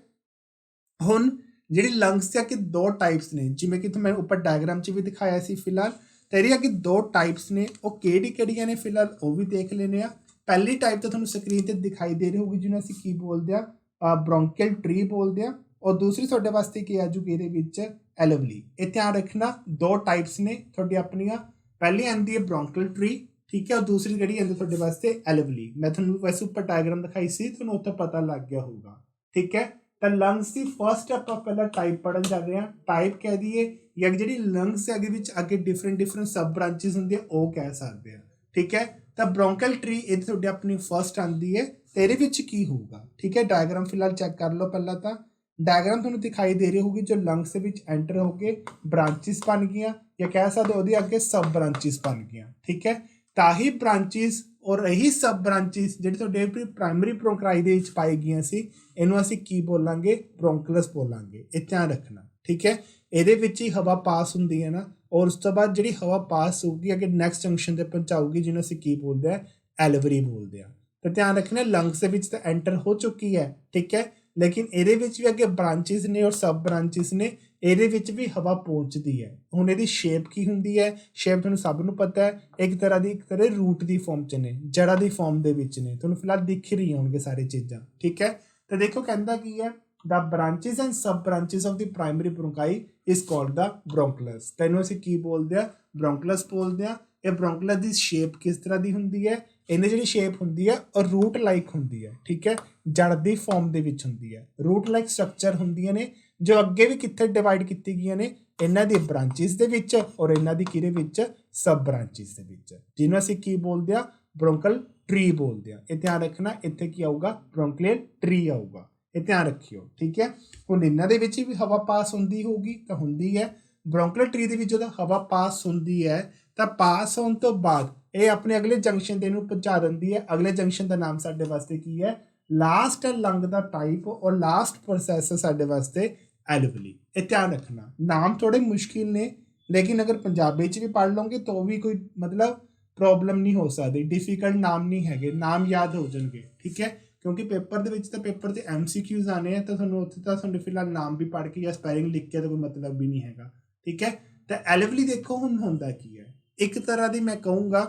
ਹੁਣ ਜਿਹੜੀ ਲੰਗਸ ਦੇ ਕਿ ਦੋ ਟਾਈਪਸ ਨੇ ਜਿਵੇਂ ਕਿ ਮੈਂ ਉੱਪਰ ਡਾਇਗਰਾਮ 'ਚ ਵੀ ਦਿਖਾਇਆ ਸੀ ਫਿਲਹਾਲ। ਤੇਰੀ ਅੱਗੇ ਦੋ ਟਾਈਪਸ ਨੇ ਉਹ ਕਿਹੜੀਆਂ ਨੇ ਫਿਲਹਾਲ ਉਹ ਵੀ ਦੇਖ ਲੈਣੇ ਆ। पहली टाइप तो तुहानूं स्क्रीन ते दिखाई दे रही होगी जिन्होंने असीं की बोलते हैं ब्रोंकियल ट्री बोलते हैं और दूसरी तुहाडे वास्ते की आजू इहदे विच एलवली। ये ध्यान रखना दो टाइप्स ने तुहाडी अपनियां। पहली आंदी है ब्रोंकियल ट्री, ठीक है, और दूसरी जिहड़ी आंदी तुहाडे वास्ते एलवली। मैं तुहानूं वैसे ऊपर डायग्राम दिखाई सी तुहानूं उत्थे पता लग गया होगा। ठीक है, तो लंग्स की फर्स्ट आपां पहला टाइप पढ़न जा रहे हैं। टाइप कह दईए या जिहड़ी लंग्स अगे विच अगे डिफरेंट सब ब्रांचिज हुंदी है वो कह सकते हैं। ठीक है, तो ब्रोंकियल ट्री ये तुहाडी अपनी फर्स्ट आती है तो ये की होगा। ठीक है, डायग्राम फिलहाल चेक कर लो। पहला तो डायग्राम तुहानूं दिखाई दे रही होगी जो लंग्स के एंटर हो गए ब्रांचिस बन गई या कह सकते हो अगे सब ब्रांचिस बन गई। ठीक है, ताही ब्रांचिस और यही सब ब्रांचिस जिहड़ी प्राइमरी ब्रोंकाई दे विच पाई गई सी इहनूं असीं की बोलांगे ब्रोंकुलस बोलांगे। ये ध्यान रखना। ठीक है, ਇਹਦੇ ਵਿੱਚ ਹੀ ਹਵਾ ਪਾਸ ਹੁੰਦੀ ਹੈ ਨਾ और उस तो बाद ਜਿਹੜੀ हवा पास होगी अगे नैक्सट जंक्शन ਤੇ पहुंचाऊगी जिन्होंने ਅਸੀਂ ਕੀ ਬੋਲਦੇ ਆ ਐਲਵਰੀ ਬੋਲਦੇ ਆ। तो ध्यान रखना लंग्स ਦੇ ਵਿੱਚ ਤਾਂ एंटर हो चुकी है। ठीक है, लेकिन ਇਹਦੇ ਵਿੱਚ भी अगे ब्रांचिस ने और सब ब्रांचिस ने ਇਹਦੇ ਵਿੱਚ भी हवा पहुंचती है। ਹੁਣ ਇਹਦੀ शेप की ਹੁੰਦੀ है, शेप ਤੁਹਾਨੂੰ ਸਭ ਨੂੰ ਪਤਾ ਹੈ ਇੱਕ ਤਰ੍ਹਾਂ रूट की फॉर्म ਚ ਨੇ ਜੜਾ ਦੀ फॉर्म ਦੇ ਵਿੱਚ ਨੇ। ਤੁਹਾਨੂੰ ਫਿਲਹਾਲ दिख रही ਹੋਣਗੇ ਸਾਰੀ ਚੀਜ਼ਾਂ। ठीक है, तो देखो ਕਹਿੰਦਾ ਕੀ ਹੈ the branches and sub branches of the primary bronchi is called the bronchus। ਤੈਨੂੰ ਅਸੀਂ ਕੀ ਬੋਲਦੇ ਆ bronchus ਬੋਲਦੇ ਆ। ਇਹ bronchus ਦੀ ਸ਼ੇਪ ਕਿਸ ਤਰ੍ਹਾਂ ਦੀ ਹੁੰਦੀ ਹੈ? ਇਹਨੇ ਜਿਹੜੀ ਸ਼ੇਪ ਹੁੰਦੀ ਹੈ ਉਹ ਰੂਟ ਲਾਈਕ ਹੁੰਦੀ ਹੈ। ਠੀਕ ਹੈ, ਜੜ ਦੀ ਫਾਰਮ ਦੇ ਵਿੱਚ ਹੁੰਦੀ ਹੈ। ਰੂਟ ਲਾਈਕ ਸਟਰਕਚਰ ਹੁੰਦੀਆਂ ਨੇ ਜੋ ਅੱਗੇ ਵੀ ਕਿੱਥੇ ਡਿਵਾਈਡ ਕੀਤੀ ਗਈਆਂ ਨੇ ਇਹਨਾਂ ਦੀ ਬ੍ਰਾਂਚਿਸ ਦੇ ਵਿੱਚ ਔਰ ਇਹਨਾਂ ਦੀ ਕਿਹਦੇ ਵਿੱਚ ਸਬ ਬ੍ਰਾਂਚਿਸ ਦੇ ਵਿੱਚ ਜਿਹਨੂੰ ਅਸੀਂ ਕੀ ਬੋਲਦੇ ਆ ਬ੍ਰੋਂਕਲ ਟਰੀ ਬੋਲਦੇ ਆ। ਇਹ ਧਿਆਨ ਰੱਖਣਾ ਇੱਥੇ ਕੀ ਆਊਗਾ ਬ੍ਰੋਂਕਲੀਅਲ ਟਰੀ ਆਊਗਾ। ਇਹ ਧਿਆਨ ਰੱਖਿਓ। ਠੀਕ ਹੈ, ਹੁਣ ਇਹਨਾਂ ਦੇ ਵਿੱਚ ਵੀ ਹਵਾ ਪਾਸ ਹੁੰਦੀ ਹੋਊਗੀ ਤਾਂ ਹੁੰਦੀ ਹੈ। ਬ੍ਰੋਂਕੀਅਲ ਟਰੀ ਦੇ ਵਿੱਚ ਜਦੋਂ ਹਵਾ ਪਾਸ ਹੁੰਦੀ ਹੈ ਤਾਂ ਪਾਸ ਹੋਣ ਤੋਂ ਬਾਅਦ ਇਹ ਆਪਣੇ ਅਗਲੇ ਜੰਕਸ਼ਨ ਦੇ ਨੂੰ ਪਹੁੰਚਾ ਦਿੰਦੀ ਹੈ। ਅਗਲੇ ਜੰਕਸ਼ਨ ਦਾ ਨਾਮ ਸਾਡੇ ਵਾਸਤੇ ਕੀ ਹੈ ਲਾਸਟ ਲੰਗ ਦਾ ਟਾਈਪ ਔਰ ਲਾਸਟ ਪ੍ਰੋਸੈਸ ਸਾਡੇ ਵਾਸਤੇ ਐਲਵਲੀ। ਇਹ ਧਿਆਨ ਰੱਖਣਾ। ਨਾਮ ਥੋੜੇ ਮੁਸ਼ਕਿਲ ਨੇ ਲੇਕਿਨ ਅਗਰ ਪੰਜਾਬੀ 'ਚ ਵੀ ਪੜ੍ਹ ਲਓਗੇ ਤਾਂ ਵੀ ਕੋਈ ਮਤਲਬ ਪ੍ਰੋਬਲਮ ਨਹੀਂ ਹੋ ਸਕਦੀ। ਡਿਫੀਕਲਟ ਨਾਮ ਨਹੀਂ ਹੈਗੇ, ਨਾਮ ਯਾਦ ਹੋ ਜਾਣਗੇ। ਠੀਕ ਹੈ, क्योंकि पेपर के पेपर से MCQs आने हैं तो उत्थे फिलहाल नाम भी पढ़ के या स्पैलिंग लिख के तो कोई मतलब भी नहीं है। ठीक है, तो एलवली देखो हुण हुंदा की है एक तरह की मैं कहूँगा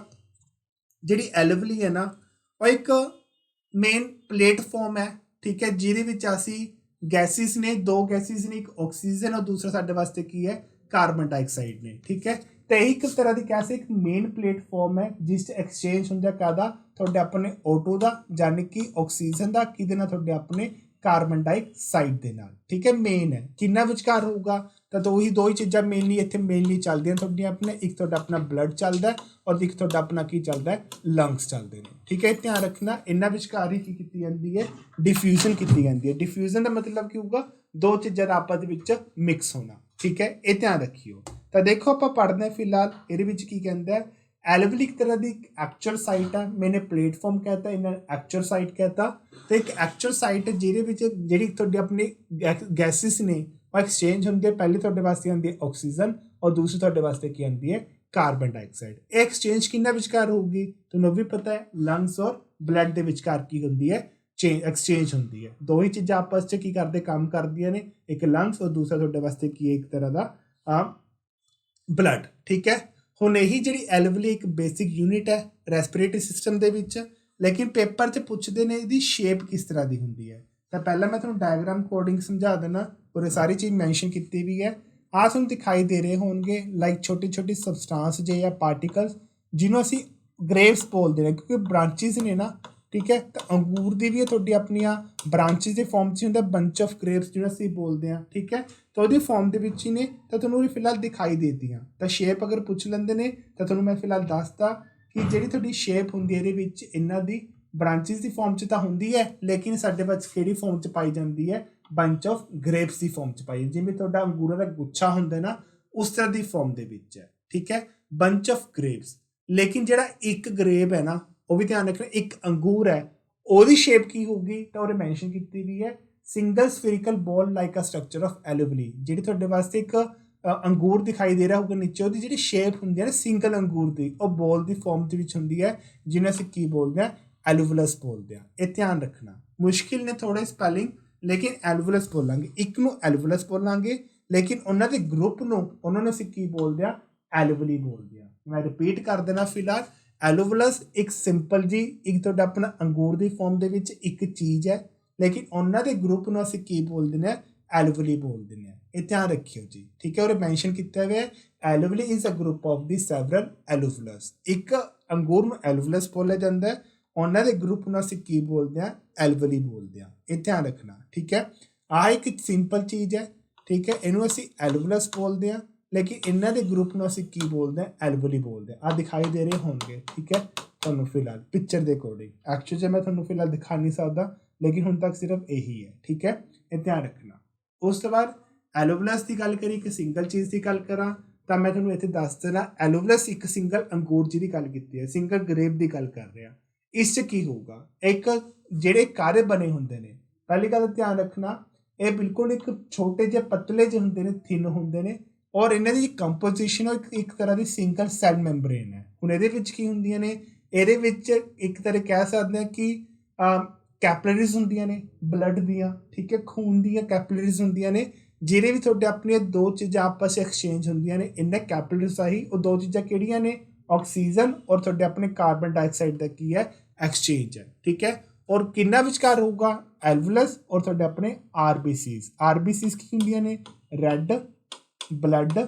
जिहड़ी एलवली है ना वो एक मेन प्लेटफॉर्म है। ठीक है, जिहदे विच असीं गैसिस ने दो गैसिस ने एक ऑक्सीजन और दूसरा साडे वास्ते की है कार्बन डाइऑक्साइड ने। ठीक है, तो यही एक तरह की कैसे एक मेन प्लेटफॉर्म है जिस एक्सचेंज होंदा कादा ਤੁਹਾਡੇ ਆਪਣੇ O2 ਦਾ यानी कि ऑक्सीजन ਦਾ ਕਿਹਦੇ ਨਾਲ ਤੁਹਾਡੇ ਆਪਣੇ ਕਾਰਬਨ ਡਾਈਆਕਸਾਈਡ ਦੇ ਨਾਲ। ਠੀਕ ਹੈ, ਮੇਨ ਹੈ ਕਿੰਨਾ ਵਿਚਕਾਰ ਹੋਊਗਾ ਤਾਂ ਦੋ ਹੀ ਚੀਜ਼ਾਂ ਮੇਨਲੀ ਇੱਥੇ ਮੇਨਲੀ ਚੱਲਦੀਆਂ ਤੁਹਾਡੀਆਂ ਆਪਣੇ ਇੱਕ ਤੁਹਾਡਾ ਆਪਣਾ ਬਲੱਡ ਚੱਲਦਾ ਔਰ ਇੱਕ ਤੁਹਾਡਾ ਆਪਣਾ ਕੀ ਚੱਲਦਾ ਲੰਗਸ ਚੱਲਦੇ ਨੇ। ਠੀਕ ਹੈ, ਧਿਆਨ ਰੱਖਣਾ ਇਹਨਾਂ ਵਿਚਕਾਰ ਹੀ ਕੀ ਕੀਤੀ ਜਾਂਦੀ ਹੈ ਡਿਫਿਊਜ਼ਨ ਕੀਤੀ ਜਾਂਦੀ ਹੈ। ਡਿਫਿਊਜ਼ਨ ਦਾ ਮਤਲਬ ਕੀ ਹੋਊਗਾ ਦੋ ਚੀਜ਼ਾਂ ਦਾ ਆਪਸ ਵਿੱਚ ਮਿਕਸ ਹੋਣਾ। ਠੀਕ ਹੈ, ਇਹ ਧਿਆਨ ਰੱਖਿਓ। ਤਾਂ ਦੇਖੋ ਆਪਾਂ ਪੜ੍ਹਦੇ ਫਿਲਹਾਲ ਇਹਦੇ ਵਿੱਚ ਕੀ ਕਹਿੰਦਾ ਹੈ एलवली एक तरह की एक्चुअल साइट है। मैंने प्लेटफॉर्म कहता इन्हें एक्चुअल साइट कहता तो एक एक्चुअल साइट है जिहड़ी तुहाडी अपनी गैसिस ने वो एक्सचेंज होंदी है। पहले तुहाडे वास्ते आती है ऑक्सीजन और दूसरी तुहाडे वास्ते की आती है कार्बन डाइऑक्साइड। एक्सचेंज किन्ना विचकार होगी तुहानूं भी पता है लंग्स और ब्लड के विचकार की होंदी है एक्सचेंज होंदी है। दो ही चीज़ां आपस च की करदे काम करदियां ने एक लंग्स और दूसरा तुहाडे वास्ते की एक तरह का ब्लड। ठीक है, ਹੁਣ ਇਹੀ ਜਿਹੜੀ ਐਲਵਲੀ ਇੱਕ ਬੇਸਿਕ ਯੂਨਿਟ ਹੈ ਰੈਸਪੀਰੇਟਰੀ ਸਿਸਟਮ ਦੇ ਵਿੱਚ लेकिन पेपर 'ਚ ਪੁੱਛਦੇ ਨੇ ਇਹਦੀ ਸ਼ੇਪ ਕਿਸ ਤਰ੍ਹਾਂ ਦੀ ਹੁੰਦੀ ਹੈ। ਤਾਂ ਪਹਿਲਾਂ ਮੈਂ ਤੁਹਾਨੂੰ ਡਾਇਗਰਾਮ ਕੋਡਿੰਗ ਸਮਝਾ ਦੇਣਾ, ਔਰ ਇਹ ਸਾਰੀ ਚੀਜ਼ ਮੈਂਸ਼ਨ ਕੀਤੀ ਵੀ ਹੈ। ਆਹ ਤੁਹਾਨੂੰ ਦਿਖਾਈ ਦੇ ਰਹੇ ਹੋਣਗੇ ਲਾਈਕ ਛੋਟੀ ਛੋਟੀ ਸਬਸਟਾਂਸ ਜੇ ਜਾਂ ਪਾਰਟੀਕਲਸ ਜਿਹਨੂੰ ਅਸੀਂ ਗ੍ਰੇਵਸ ਬੋਲਦੇ ਨੇ, ਕਿਉਂਕਿ ਬ੍ਰਾਂਚਿਸ ਨੇ ਨਾ, ਠੀਕ ਹੈ। ਤਾਂ ਅੰਗੂਰ ਦੀ ਵੀ ਤੁਹਾਡੀ ਆਪਣੀਆਂ ਬ੍ਰਾਂਚਿਸ ਦੇ ਫਾਰਮ 'ਚ ਹੁੰਦਾ ਬੰਚ ਆਫ ਗ੍ਰੇਵਸ ਜਿਹਨੂੰ ਅਸੀਂ ਬੋਲਦੇ ਹਾਂ, ਠੀਕ ਹੈ। ਤਾਂ ਉਹਦੀ ਫਾਰਮ ਦੇ ਵਿੱਚ ਹੀ ਨੇ, ਤਾਂ ਤੁਹਾਨੂੰ ਫਿਲਹਾਲ ਦਿਖਾਈ ਦੇਤੀਆਂ। ਤਾਂ ਸ਼ੇਪ ਅਗਰ ਪੁੱਛ ਲੈਂਦੇ ਨੇ ਤਾਂ ਤੁਹਾਨੂੰ ਮੈਂ ਫਿਲਹਾਲ ਦੱਸਦਾ ਕਿ ਜਿਹੜੀ ਤੁਹਾਡੀ ਸ਼ੇਪ ਹੁੰਦੀ ਹੈ ਇਹਦੇ ਵਿੱਚ ਇਹਨਾਂ ਦੀ ਬ੍ਰਾਂਚਿਸ ਦੀ ਫਾਰਮ 'ਚ ਤਾਂ ਹੁੰਦੀ ਹੈ, ਲੇਕਿਨ ਸਾਡੇ ਵਿੱਚ ਕਿਹੜੀ ਫਾਰਮ 'ਚ ਪਾਈ ਜਾਂਦੀ ਹੈ, bunch of grapes the farm 'ਚ ਪਾਈ, ਜਿਵੇਂ ਤੁਹਾਡਾ ਅੰਗੂਰਾਂ ਦਾ ਗੁੱਛਾ ਹੁੰਦਾ ਨਾ ਉਸ ਤਰ੍ਹਾਂ ਦੀ ਫਾਰਮ ਦੇ ਵਿੱਚ ਹੈ, ਠੀਕ ਹੈ, ਬੰਚ ਆਫ ਗ੍ਰੇਪਸ। ਲੇਕਿਨ ਜਿਹੜਾ ਇੱਕ ਗ੍ਰੇਪ ਹੈ ਨਾ, ਉਹ ਵੀ ਧਿਆਨ ਰੱਖਣਾ, ਇੱਕ ਅੰਗੂਰ ਹੈ, ਉਹਦੀ ਸ਼ੇਪ ਕੀ ਹੋਊਗੀ, ਤਾਂ ਉਹਨੇ ਮੈਂਸ਼ਨ ਕੀਤੀ ਵੀ ਹੈ ਸਿੰਗਲ ਸਫੀਰਿਕਲ ਬੋਲ ਲਾਈਕ ਅ ਸਟਰਕਚਰ ਆਫ ਐਲੋਵਲੀ। ਜਿਹੜੀ ਤੁਹਾਡੇ ਵਾਸਤੇ ਇੱਕ ਅੰਗੂਰ ਦਿਖਾਈ ਦੇ ਰਿਹਾ ਹੋਊਗਾ ਨੀਚੇ, ਉਹਦੀ ਜਿਹੜੀ ਸ਼ੇਪ ਹੁੰਦੀ ਹੈ ਨਾ ਸਿੰਗਲ ਅੰਗੂਰ ਦੀ, ਉਹ ਬੋਲ ਦੀ ਫਾਰਮ ਦੇ ਵਿੱਚ ਹੁੰਦੀ ਹੈ, ਜਿਹਨੂੰ ਅਸੀਂ ਕੀ ਬੋਲਦੇ ਹਾਂ, ਐਲੋਵਲਸ ਬੋਲਦੇ ਹਾਂ। ਇਹ ਧਿਆਨ ਰੱਖਣਾ, ਮੁਸ਼ਕਿਲ ਨੇ ਥੋੜੇ ਸਪੈਲਿੰਗ, ਲੇਕਿਨ ਐਲੋਵਲਸ ਬੋਲਾਂਗੇ, ਇੱਕ ਨੂੰ ਐਲੋਵਲਸ ਬੋਲਾਂਗੇ, ਲੇਕਿਨ ਉਹਨਾਂ ਦੇ ਗਰੁੱਪ ਨੂੰ ਉਹਨਾਂ ਨੂੰ ਅਸੀਂ ਕੀ ਬੋਲਦੇ ਹਾਂ, ਐਲੋਵਲੀ ਬੋਲਦੇ ਹਾਂ। ਮੈਂ ਰਿਪੀਟ ਕਰ ਦੇਣਾ ਫਿਲਹਾਲ, ਐਲੋਵਲਸ ਇੱਕ ਸਿੰਪਲ ਜੀ ਇੱਕ ਤੁਹਾਡਾ ਆਪਣਾ ਅੰਗੂਰ ਦੀ ਫਾਰਮ ਦੇ ਵਿੱਚ ਇੱਕ ਚੀਜ਼ ਹੈ, ਲੇਕਿਨ ਉਹਨਾਂ ਦੇ ਗਰੁੱਪ ਨੂੰ ਅਸੀਂ ਕੀ ਬੋਲਦੇ ਹਾਂ, ਐਲੋਵਲੀ ਬੋਲਦੇ ਹਾਂ। ਇਹ ਧਿਆਨ ਰੱਖਿਓ ਜੀ, ਠੀਕ ਹੈ। ਉਹਨੇ ਮੈਂਸ਼ਨ ਕੀਤਾ ਹੋਇਆ alveoli is a group of the several alveolus. ਇੱਕ ਅੰਗੂਰ ਨੂੰ ਐਲੋਵਲਸ ਬੋਲਿਆ ਜਾਂਦਾ ਹੈ, ਉਹਨਾਂ ਦੇ ਗਰੁੱਪ ਨੂੰ ਅਸੀਂ ਕੀ ਬੋਲਦੇ ਹਾਂ, ਐਲੋਵਲੀ ਬੋਲਦੇ ਹਾਂ। ਇਹ ਧਿਆਨ ਰੱਖਣਾ, ਠੀਕ ਹੈ। ਆਹ ਇੱਕ ਸਿੰਪਲ ਚੀਜ਼ ਹੈ, ਠੀਕ ਹੈ, ਇਹਨੂੰ ਅਸੀਂ ਐਲੋਵਲਸ ਬੋਲਦੇ ਹਾਂ, ਲੇਕਿਨ ਇਹਨਾਂ ਦੇ ਗਰੁੱਪ ਨੂੰ ਅਸੀਂ ਕੀ ਬੋਲਦੇ ਹਾਂ, ਐਲੋਵਲੀ ਬੋਲਦੇ ਹਾਂ। ਆਹ ਦਿਖਾਈ ਦੇ ਰਹੇ ਹੋਣਗੇ, ਠੀਕ ਹੈ, ਤੁਹਾਨੂੰ ਫਿਲਹਾਲ ਪਿਕਚਰ ਦੇ ਅਕੋਰਡਿੰਗ। ਐਕਚੁਅਲੀ 'ਚ ਮੈਂ ਤੁਹਾਨੂੰ ਫਿਲਹਾਲ ਦਿਖਾ ਨਹੀਂ ਸਕਦਾ, ਲੇਕਿਨ ਹੁਣ ਤੱਕ ਸਿਰਫ ਇਹੀ ਹੈ, ਠੀਕ ਹੈ। ਇਹ ਧਿਆਨ ਰੱਖਣਾ। ਉਸ ਤੋਂ ਬਾਅਦ ਐਲੋਵਲਸ ਦੀ ਗੱਲ ਕਰੀ, ਇੱਕ ਸਿੰਗਲ ਚੀਜ਼ ਦੀ ਗੱਲ ਕਰਾਂ ਤਾਂ ਮੈਂ ਤੁਹਾਨੂੰ ਇੱਥੇ ਦੱਸ ਦੇਣਾ, ਐਲੋਵਲਸ ਇੱਕ ਸਿੰਗਲ ਅੰਗੂਰ ਜੀ ਦੀ ਗੱਲ ਕੀਤੀ ਹੈ, ਸਿੰਗਲ ਗ੍ਰੇਪ ਦੀ ਗੱਲ ਕਰ ਰਿਹਾ। ਇਸ 'ਚ ਕੀ ਹੋਊਗਾ, ਇੱਕ ਜਿਹੜੇ ਕਾਰੇ ਬਣੇ ਹੁੰਦੇ ਨੇ, ਪਹਿਲੀ ਗੱਲ ਧਿਆਨ ਰੱਖਣਾ, ਇਹ ਬਿਲਕੁਲ ਇੱਕ ਛੋਟੇ ਜਿਹੇ ਪਤਲੇ ਜਿਹੇ ਹੁੰਦੇ ਨੇ, ਥਿਨ ਹੁੰਦੇ ਨੇ, ਔਰ ਇਹਨਾਂ ਦੀ ਕੰਪੋਜੀਸ਼ਨ ਇੱਕ ਤਰ੍ਹਾਂ ਦੀ ਸਿੰਗਲ ਸੈੱਲ ਮੈਂਬਰੇਨ ਹੈ। ਹੁਣ ਇਹਦੇ ਵਿੱਚ ਕੀ ਹੁੰਦੀਆਂ ਨੇ, ਇਹਦੇ ਵਿੱਚ ਇੱਕ ਤਰ੍ਹਾਂ ਕਹਿ ਸਕਦੇ ਹਾਂ ਕਿ ਕੈਪਲਰੀਜ਼ ਹੁੰਦੀਆਂ ਨੇ ਬਲੱਡ ਦੀਆਂ, ਠੀਕ ਹੈ, ਖੂਨ ਦੀਆਂ ਕੈਪਲਰੀਜ਼ ਹੁੰਦੀਆਂ ਨੇ, ਜਿਹੜੇ ਵੀ ਤੁਹਾਡੇ ਆਪਣੀਆਂ ਦੋ ਚੀਜ਼ਾਂ ਆਪਸ 'ਚ ਐਕਸਚੇਂਜ ਹੁੰਦੀਆਂ ਨੇ, ਇਹਨਾਂ ਕੈਪਲਰੀਜ਼ ਦਾ ਹੀ ਉਹ ਦੋ ਚੀਜ਼ਾਂ ਕਿਹੜੀਆਂ ਨੇ, ਆਕਸੀਜਨ ਔਰ ਤੁਹਾਡੇ ਆਪਣੇ ਕਾਰਬਨ ਡਾਈਆਕਸਾਈਡ ਦਾ ਕੀ ਹੈ, ਐਕਸਚੇਂਜ ਹੈ, ਠੀਕ ਹੈ। ਔਰ ਕਿੰਨਾ ਵਿਚਕਾਰ ਹੋਊਗਾ, ਐਲਵਲਸ ਔਰ ਤੁਹਾਡੇ ਆਪਣੇ ਆਰਬੀਸੀਜ਼। ਆਰਬੀਸੀਜ਼ ਕੀ ਹੁੰਦੀਆਂ ਨੇ, ਰੈੱਡ ਬਲੱਡ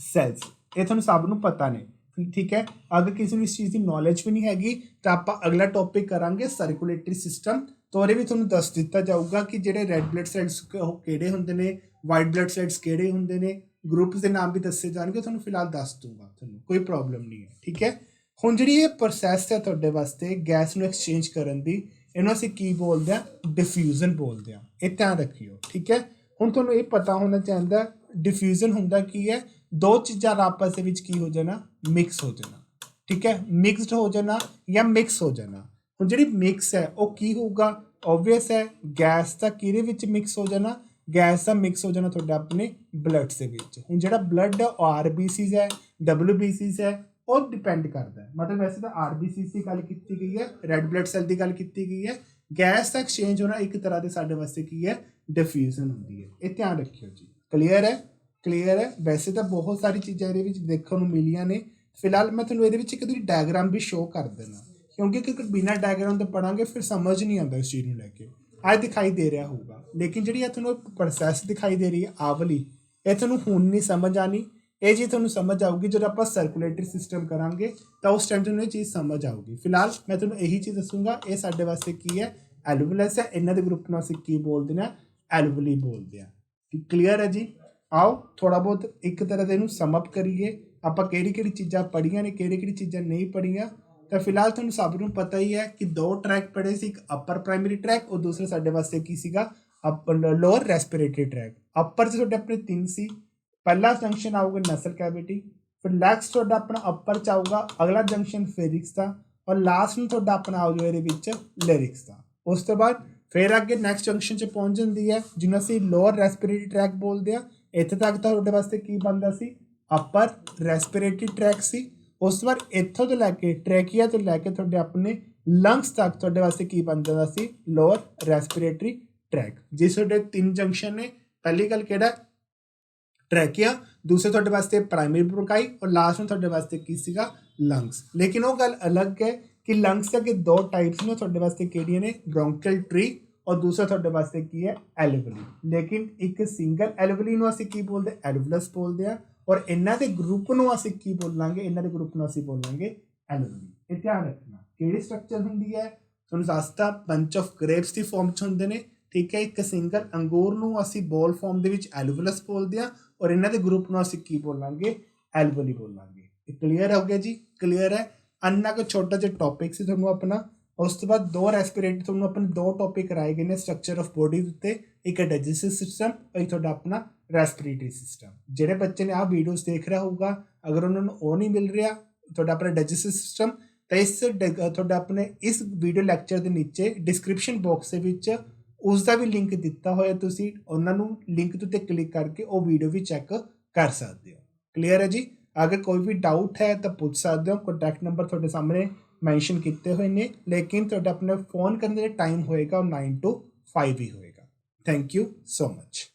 ਸੈਲਸ। ਇਹ ਤੁਹਾਨੂੰ ਸਭ ਨੂੰ ਪਤਾ ਨੇ, ਠੀਕ ਹੈ। ਅਗਰ ਕਿਸੇ ਨੂੰ ਇਸ ਚੀਜ਼ ਦੀ ਨੌਲੇਜ ਵੀ ਨਹੀਂ ਹੈਗੀ ਤਾਂ ਆਪਾਂ ਅਗਲਾ ਟੌਪਿਕ ਕਰਾਂਗੇ ਸਰਕੂਲੇਟਰੀ ਸਿਸਟਮ, ਤਾਂ ਉਹਦੇ ਵੀ ਤੁਹਾਨੂੰ ਦੱਸ ਦਿੱਤਾ ਜਾਊਗਾ ਕਿ ਜਿਹੜੇ ਰੈੱਡ ਬਲੱਡ ਸੈਲਸ ਉਹ ਕਿਹੜੇ ਹੁੰਦੇ ਨੇ, ਵਾਈਟ ਬਲੱਡ ਸੈਲਸ ਕਿਹੜੇ ਹੁੰਦੇ ਨੇ, ਗਰੁੱਪਸ ਦੇ ਨਾਮ ਵੀ ਦੱਸੇ ਜਾਣਗੇ, ਤੁਹਾਨੂੰ ਫਿਲਹਾਲ ਦੱਸ ਦੂੰਗਾ, ਤੁਹਾਨੂੰ ਕੋਈ ਪ੍ਰੋਬਲਮ ਨਹੀਂ ਹੈ, ਠੀਕ ਹੈ। ਹੁਣ ਜਿਹੜੀ ਇਹ ਪ੍ਰੋਸੈਸ ਹੈ ਤੁਹਾਡੇ ਵਾਸਤੇ ਗੈਸ ਨੂੰ ਐਕਸਚੇਂਜ ਕਰਨ ਦੀ, ਇਹਨੂੰ ਅਸੀਂ ਕੀ ਬੋਲਦੇ ਹਾਂ, ਡਿਫਿਊਜ਼ਨ ਬੋਲਦੇ ਹਾਂ। ਇਹ ਧਿਆਨ ਰੱਖਿਓ, ਠੀਕ ਹੈ। ਹੁਣ ਤੁਹਾਨੂੰ ਇਹ ਪਤਾ ਹੋਣਾ ਚਾਹੀਦਾ ਡਿਫਿਊਜ਼ਨ ਹੁੰਦਾ ਕੀ ਹੈ, ਦੋ ਚੀਜ਼ਾਂ ਆਪਸ ਦੇ ਵਿੱਚ ਕੀ ਹੋ ਜਾਣਾ, ਮਿਕਸ ਹੋ ਜਾਣਾ, ਠੀਕ ਹੈ, ਮਿਕਸਡ ਹੋ ਜਾਣਾ ਜਾਂ ਮਿਕਸ ਹੋ ਜਾਣਾ। ਹੁਣ ਜਿਹੜੀ ਮਿਕਸ ਹੈ ਉਹ ਕੀ ਹੋਊਗਾ, ਓਬਵੀਅਸ ਹੈ ਗੈਸ ਦਾ ਕਿਹਦੇ ਵਿੱਚ ਮਿਕਸ ਹੋ ਜਾਣਾ, ਗੈਸ ਦਾ ਮਿਕਸ ਹੋ ਜਾਣਾ ਤੁਹਾਡੇ ਆਪਣੇ ਬਲੱਡਸ ਦੇ ਵਿੱਚ। ਹੁਣ ਜਿਹੜਾ ਬਲੱਡ ਹੈ ਉਹ ਆਰਬੀਸੀਜ਼ ਹੈ, ਡਬਲਯੂਬੀਸੀਜ਼ ਹੈ, ਉਹ ਡਿਪੈਂਡ ਕਰਦਾ ਹੈ, ਮਤਲਬ ਵੈਸੇ ਤਾਂ ਆਰਬੀਸੀਜ਼ ਦੀ ਗੱਲ ਕੀਤੀ ਗਈ ਹੈ, ਰੈੱਡ ਬਲੱਡ ਸੈੱਲ ਦੀ ਗੱਲ ਕੀਤੀ ਗਈ ਹੈ। ਗੈਸ ਦਾ ਐਕਸਚੇਂਜ ਹੋਣਾ ਇੱਕ ਤਰ੍ਹਾਂ ਦੇ ਸਾਡੇ ਵਾਸਤੇ ਕੀ ਹੈ, ਡਿਫਿਊਜ਼ਨ ਹੁੰਦੀ ਹੈ। ਇਹ ਧਿਆਨ ਰੱਖਿਓ ਜੀ, ਕਲੀਅਰ ਹੈ, ਕਲੀਅਰ ਹੈ। ਵੈਸੇ ਤਾਂ ਬਹੁਤ ਸਾਰੀ ਚੀਜ਼ਾਂ ਇਹਦੇ ਵਿੱਚ ਦੇਖਣ ਨੂੰ ਮਿਲੀਆਂ ਨੇ, ਫਿਲਹਾਲ ਮੈਂ ਤੁਹਾਨੂੰ ਇਹਦੇ ਵਿੱਚ ਇੱਕ ਤੁਸੀਂ ਡਾਇਗਰਾਮ ਵੀ ਸ਼ੋਅ ਕਰ ਦੇਣਾ, ਕਿਉਂਕਿ ਬਿਨਾਂ ਡਾਇਗਰਾਮ ਤੋਂ ਪੜਾਂਗੇ ਫਿਰ ਸਮਝ ਨਹੀਂ ਆਉਂਦਾ ਇਸ ਚੀਜ਼ ਨੂੰ ਲੈ ਕੇ। ਅੱਜ ਦਿਖਾਈ ਦੇ ਰਿਹਾ ਹੋਊਗਾ, ਲੇਕਿਨ ਜਿਹੜੀ ਇਹ ਤੁਹਾਨੂੰ ਪ੍ਰੋਸੈਸ ਦਿਖਾਈ ਦੇ ਰਹੀ ਹੈ ਆਵਲੀ, ਇਹ ਤੁਹਾਨੂੰ ਹੁਣ ਨਹੀਂ ਸਮਝ ਆਣੀ, ਇਹ ਚੀਜ਼ ਤੁਹਾਨੂੰ ਸਮਝ ਆਊਗੀ ਜਦੋਂ ਆਪਾਂ ਸਰਕੂਲੇਟਰੀ ਸਿਸਟਮ ਕਰਾਂਗੇ, ਤਾਂ ਉਸ ਟਾਈਮ ਤੁਹਾਨੂੰ ਇਹ ਚੀਜ਼ ਸਮਝ ਆਊਗੀ। ਫਿਲਹਾਲ ਮੈਂ ਤੁਹਾਨੂੰ ਇਹੀ ਚੀਜ਼ ਦੱਸੂੰਗਾ, ਇਹ ਸਾਡੇ ਵਾਸਤੇ ਕੀ ਹੈ, ਐਲੋਵਲਸ ਹੈ, ਇਹਨਾਂ ਦੇ ਗਰੁੱਪ ਨੂੰ ਅਸੀਂ ਕੀ ਬੋਲਦੇ ਹਾਂ, ਐਲੋਵਲੀ ਬੋਲਦੇ ਹਾਂ। ਕਲੀਅਰ ਹੈ ਜੀ। ਆਓ ਥੋੜ੍ਹਾ ਬਹੁਤ ਇੱਕ ਤਰ੍ਹਾਂ ਦੇ ਇਹਨੂੰ ਸਮਅਪ ਕਰੀਏ, ਆਪਾਂ ਕਿਹੜੀ ਕਿਹੜੀ ਚੀਜ਼ਾਂ ਪੜ੍ਹੀਆਂ ਨੇ, ਕਿਹੜੀ ਕਿਹੜੀ ਚੀਜ਼ਾਂ ਨਹੀਂ ਪੜ੍ਹੀਆਂ। ਤਾਂ ਫਿਲਹਾਲ ਤੁਹਾਨੂੰ ਸਭ ਨੂੰ ਪਤਾ ਹੀ ਹੈ ਕਿ ਦੋ ਟਰੈਕ ਪੜ੍ਹੇ ਸੀ, ਇੱਕ ਅਪਰ ਪ੍ਰਾਇਮਰੀ ਟਰੈਕ ਔਰ ਦੂਸਰਾ ਸਾਡੇ ਵਾਸਤੇ ਕੀ ਸੀਗਾ, ਲੋਅਰ ਰੈਸਪੀਰੇਟਰੀ ਟਰੈਕ। ਅਪਰ 'ਚ ਤੁਹਾਡੇ ਆਪਣੇ 3 ਸੀ, ਪਹਿਲਾ ਜੰਕਸ਼ਨ ਆਊਗਾ ਨਸਲ ਕੈਵਿਟੀ, ਫਿਰ ਨੈਕਸਟ ਤੁਹਾਡਾ ਆਪਣਾ ਅਪਰ 'ਚ ਆਊਗਾ ਅਗਲਾ ਜੰਕਸ਼ਨ ਫੇਰਿਕਸ ਦਾ, ਔਰ ਲਾਸਟ ਨੂੰ ਤੁਹਾਡਾ ਆਪਣਾ ਆਊਗਾ ਇਹਦੇ ਵਿੱਚ ਲਿਰਿਕਸ ਦਾ। ਉਸ ਤੋਂ ਬਾਅਦ ਫਿਰ ਅੱਗੇ ਨੈਕਸਟ ਜੰਕਸ਼ਨ 'ਚ ਪਹੁੰਚ ਜਾਂਦੀ ਹੈ ਜਿਹਨੂੰ ਅਸੀਂ ਲੋਅਰ ਰੈਸਪੀਰੇਟਰੀ ਟਰੈਕ ਬੋਲਦੇ ਹਾਂ। ਇੱਥੇ ਤੱਕ ਤਾਂ ਤੁਹਾਡੇ ਵਾਸਤੇ ਕੀ ਬਣਦਾ ਸੀ, ਅਪਰ ਰੈਸਪੀਰੇਟਰੀ ਟਰੈਕ ਸੀ। ਉਸ ਤੋਂ ਬਾਅਦ ਇੱਥੋਂ ਤੋਂ ਲੈ ਕੇ ਟਰੈਕੀਆ ਤੋਂ ਲੈ ਕੇ ਤੁਹਾਡੇ ਆਪਣੇ ਲੰਗਸ ਤੱਕ ਤੁਹਾਡੇ ਵਾਸਤੇ ਕੀ ਬਣ ਜਾਂਦਾ ਸੀ, ਲੋਅਰ ਰੈਸਪੀਰੇਟਰੀ ਟਰੈਕ। ਜਿਸ ਤੁਹਾਡੇ 3 ਜੰਕਸ਼ਨ ਨੇ, ਪਹਿਲੀ ਗੱਲ ਕਿਹੜਾ, ਟਰੈਕੀਆ, ਦੂਸਰੇ ਤੁਹਾਡੇ ਵਾਸਤੇ ਪ੍ਰਾਇਮਰੀ ਬ੍ਰੋਂਕਾਈ, ਔਰ ਲਾਸਟ ਨੂੰ ਤੁਹਾਡੇ ਵਾਸਤੇ ਕੀ ਸੀਗਾ, ਲੰਗਸ। ਲੇਕਿਨ ਉਹ ਗੱਲ ਅਲੱਗ ਹੈ कि लंग्स के दो टाइप्स ने ਤੁਹਾਡੇ ਵਾਸਤੇ ਕਿਹੜੀਆਂ ਨੇ ਬ੍ਰੌਂਕੀਅਲ ਟਰੀ और दूसरा ਤੁਹਾਡੇ ਵਾਸਤੇ ਕੀ ਹੈ ਐਲਵਲੀ ਲੇਕਿਨ ਇੱਕ ਸਿੰਗਲ ਐਲਵਲੀ ਨੂੰ ਅਸੀਂ ਕੀ ਬੋਲਦੇ ਐਲਵਲਸ ਬੋਲਦੇ ਆ ਔਰ ਇਹਨਾਂ ਦੇ ਗਰੁੱਪ ਨੂੰ ਅਸੀਂ ਕੀ ਬੋਲਾਂਗੇ ਇਹਨਾਂ ਦੇ ਗਰੁੱਪ ਨੂੰ ਅਸੀਂ ਬੋਲਾਂਗੇ ਐਲਵਲੀ ਇਹ ਧਿਆਨ ਰੱਖਣਾ ਕਿਹੜੀ ਸਟਰਕਚਰ ਹੁੰਦੀ ਹੈ ਤੁਹਾਨੂੰ ਦੱਸਤਾ bunch of grapes the farm 'ਚ ਹੁੰਦੇ ਨੇ ਠੀਕ ਹੈ ਇੱਕ ਸਿੰਗਲ ਅੰਗੂਰ ਨੂੰ ਅਸੀਂ ਬੋਲ ਫਾਰਮ ਦੇ ਵਿੱਚ ਐਲਵਲਸ ਬੋਲਦੇ ਆ ਔਰ ਇਹਨਾਂ ਦੇ ਗਰੁੱਪ ਨੂੰ ਅਸੀਂ ਕੀ ਬੋਲਾਂਗੇ ਐਲਵਲੀ ਬੋਲਾਂਗੇ ਇਹ ਕਲੀਅਰ ਹੋ ਗਿਆ ਜੀ ਕਲੀਅਰ ਹੈ ਅੰਨਾ ਕੋ ਛੋਟਾ ਜਿਹਾ ਟੌਪਿਕ ਸੀ ਤੁਹਾਨੂੰ ਆਪਣਾ ਉਸ ਤੋਂ ਬਾਅਦ ਦੋ ਰੈਸਪੀਰੇਟਰੀ ਤੁਹਾਨੂੰ ਆਪਣੇ ਦੋ ਟੌਪਿਕ ਕਰਾਏ ਗਏ ਨੇ ਸਟਰਕਚਰ ਆਫ ਬੋਡੀ ਦੇ ਉੱਤੇ ਇੱਕ ਡਾਈਜੈਸਟਿਵ ਸਿਸਟਮ ਇੱਕ ਤੁਹਾਡਾ ਆਪਣਾ ਰੈਸਪੀਰੇਟਰੀ ਸਿਸਟਮ ਜਿਹੜੇ ਬੱਚੇ ਨੇ ਆਹ ਵੀਡੀਓਜ਼ ਦੇਖ ਰਿਹਾ ਹੋਊਗਾ ਅਗਰ ਉਹਨਾਂ ਨੂੰ ਉਹ ਨਹੀਂ ਮਿਲ ਰਿਹਾ ਤੁਹਾਡਾ ਆਪਣਾ ਡਾਈਜੈਸਟਿਵ ਸਿਸਟਮ ਤਾਂ ਇਸ ਤੁਹਾਡਾ ਆਪਣੇ ਇਸ ਵੀਡੀਓ ਲੈਕਚਰ ਦੇ ਨੀਚੇ ਡਿਸਕ੍ਰਿਪਸ਼ਨ ਬਾਕਸ ਦੇ ਵਿੱਚ ਉਸ ਦਾ ਵੀ ਲਿੰਕ ਦਿੱਤਾ ਹੋਇਆ ਤੁਸੀਂ ਉਹਨਾਂ ਨੂੰ ਲਿੰਕ ਦੇ ਉੱਤੇ ਕਲਿੱਕ ਕਰਕੇ ਉਹ ਵੀਡੀਓ ਵੀ ਚੈੱਕ ਕਰ ਸਕਦੇ ਹੋ ਕਲੀਅਰ ਹੈ ਜੀ अगर कोई भी डाउट है तो पूछ सकते हो कॉन्टैक्ट नंबर थोड़े सामने मैंशन किए हुए हैं लेकिन थोड़ा अपने फोन करने टाइम होएगा 9 to 5 ही होएगा थैंक यू सो मच।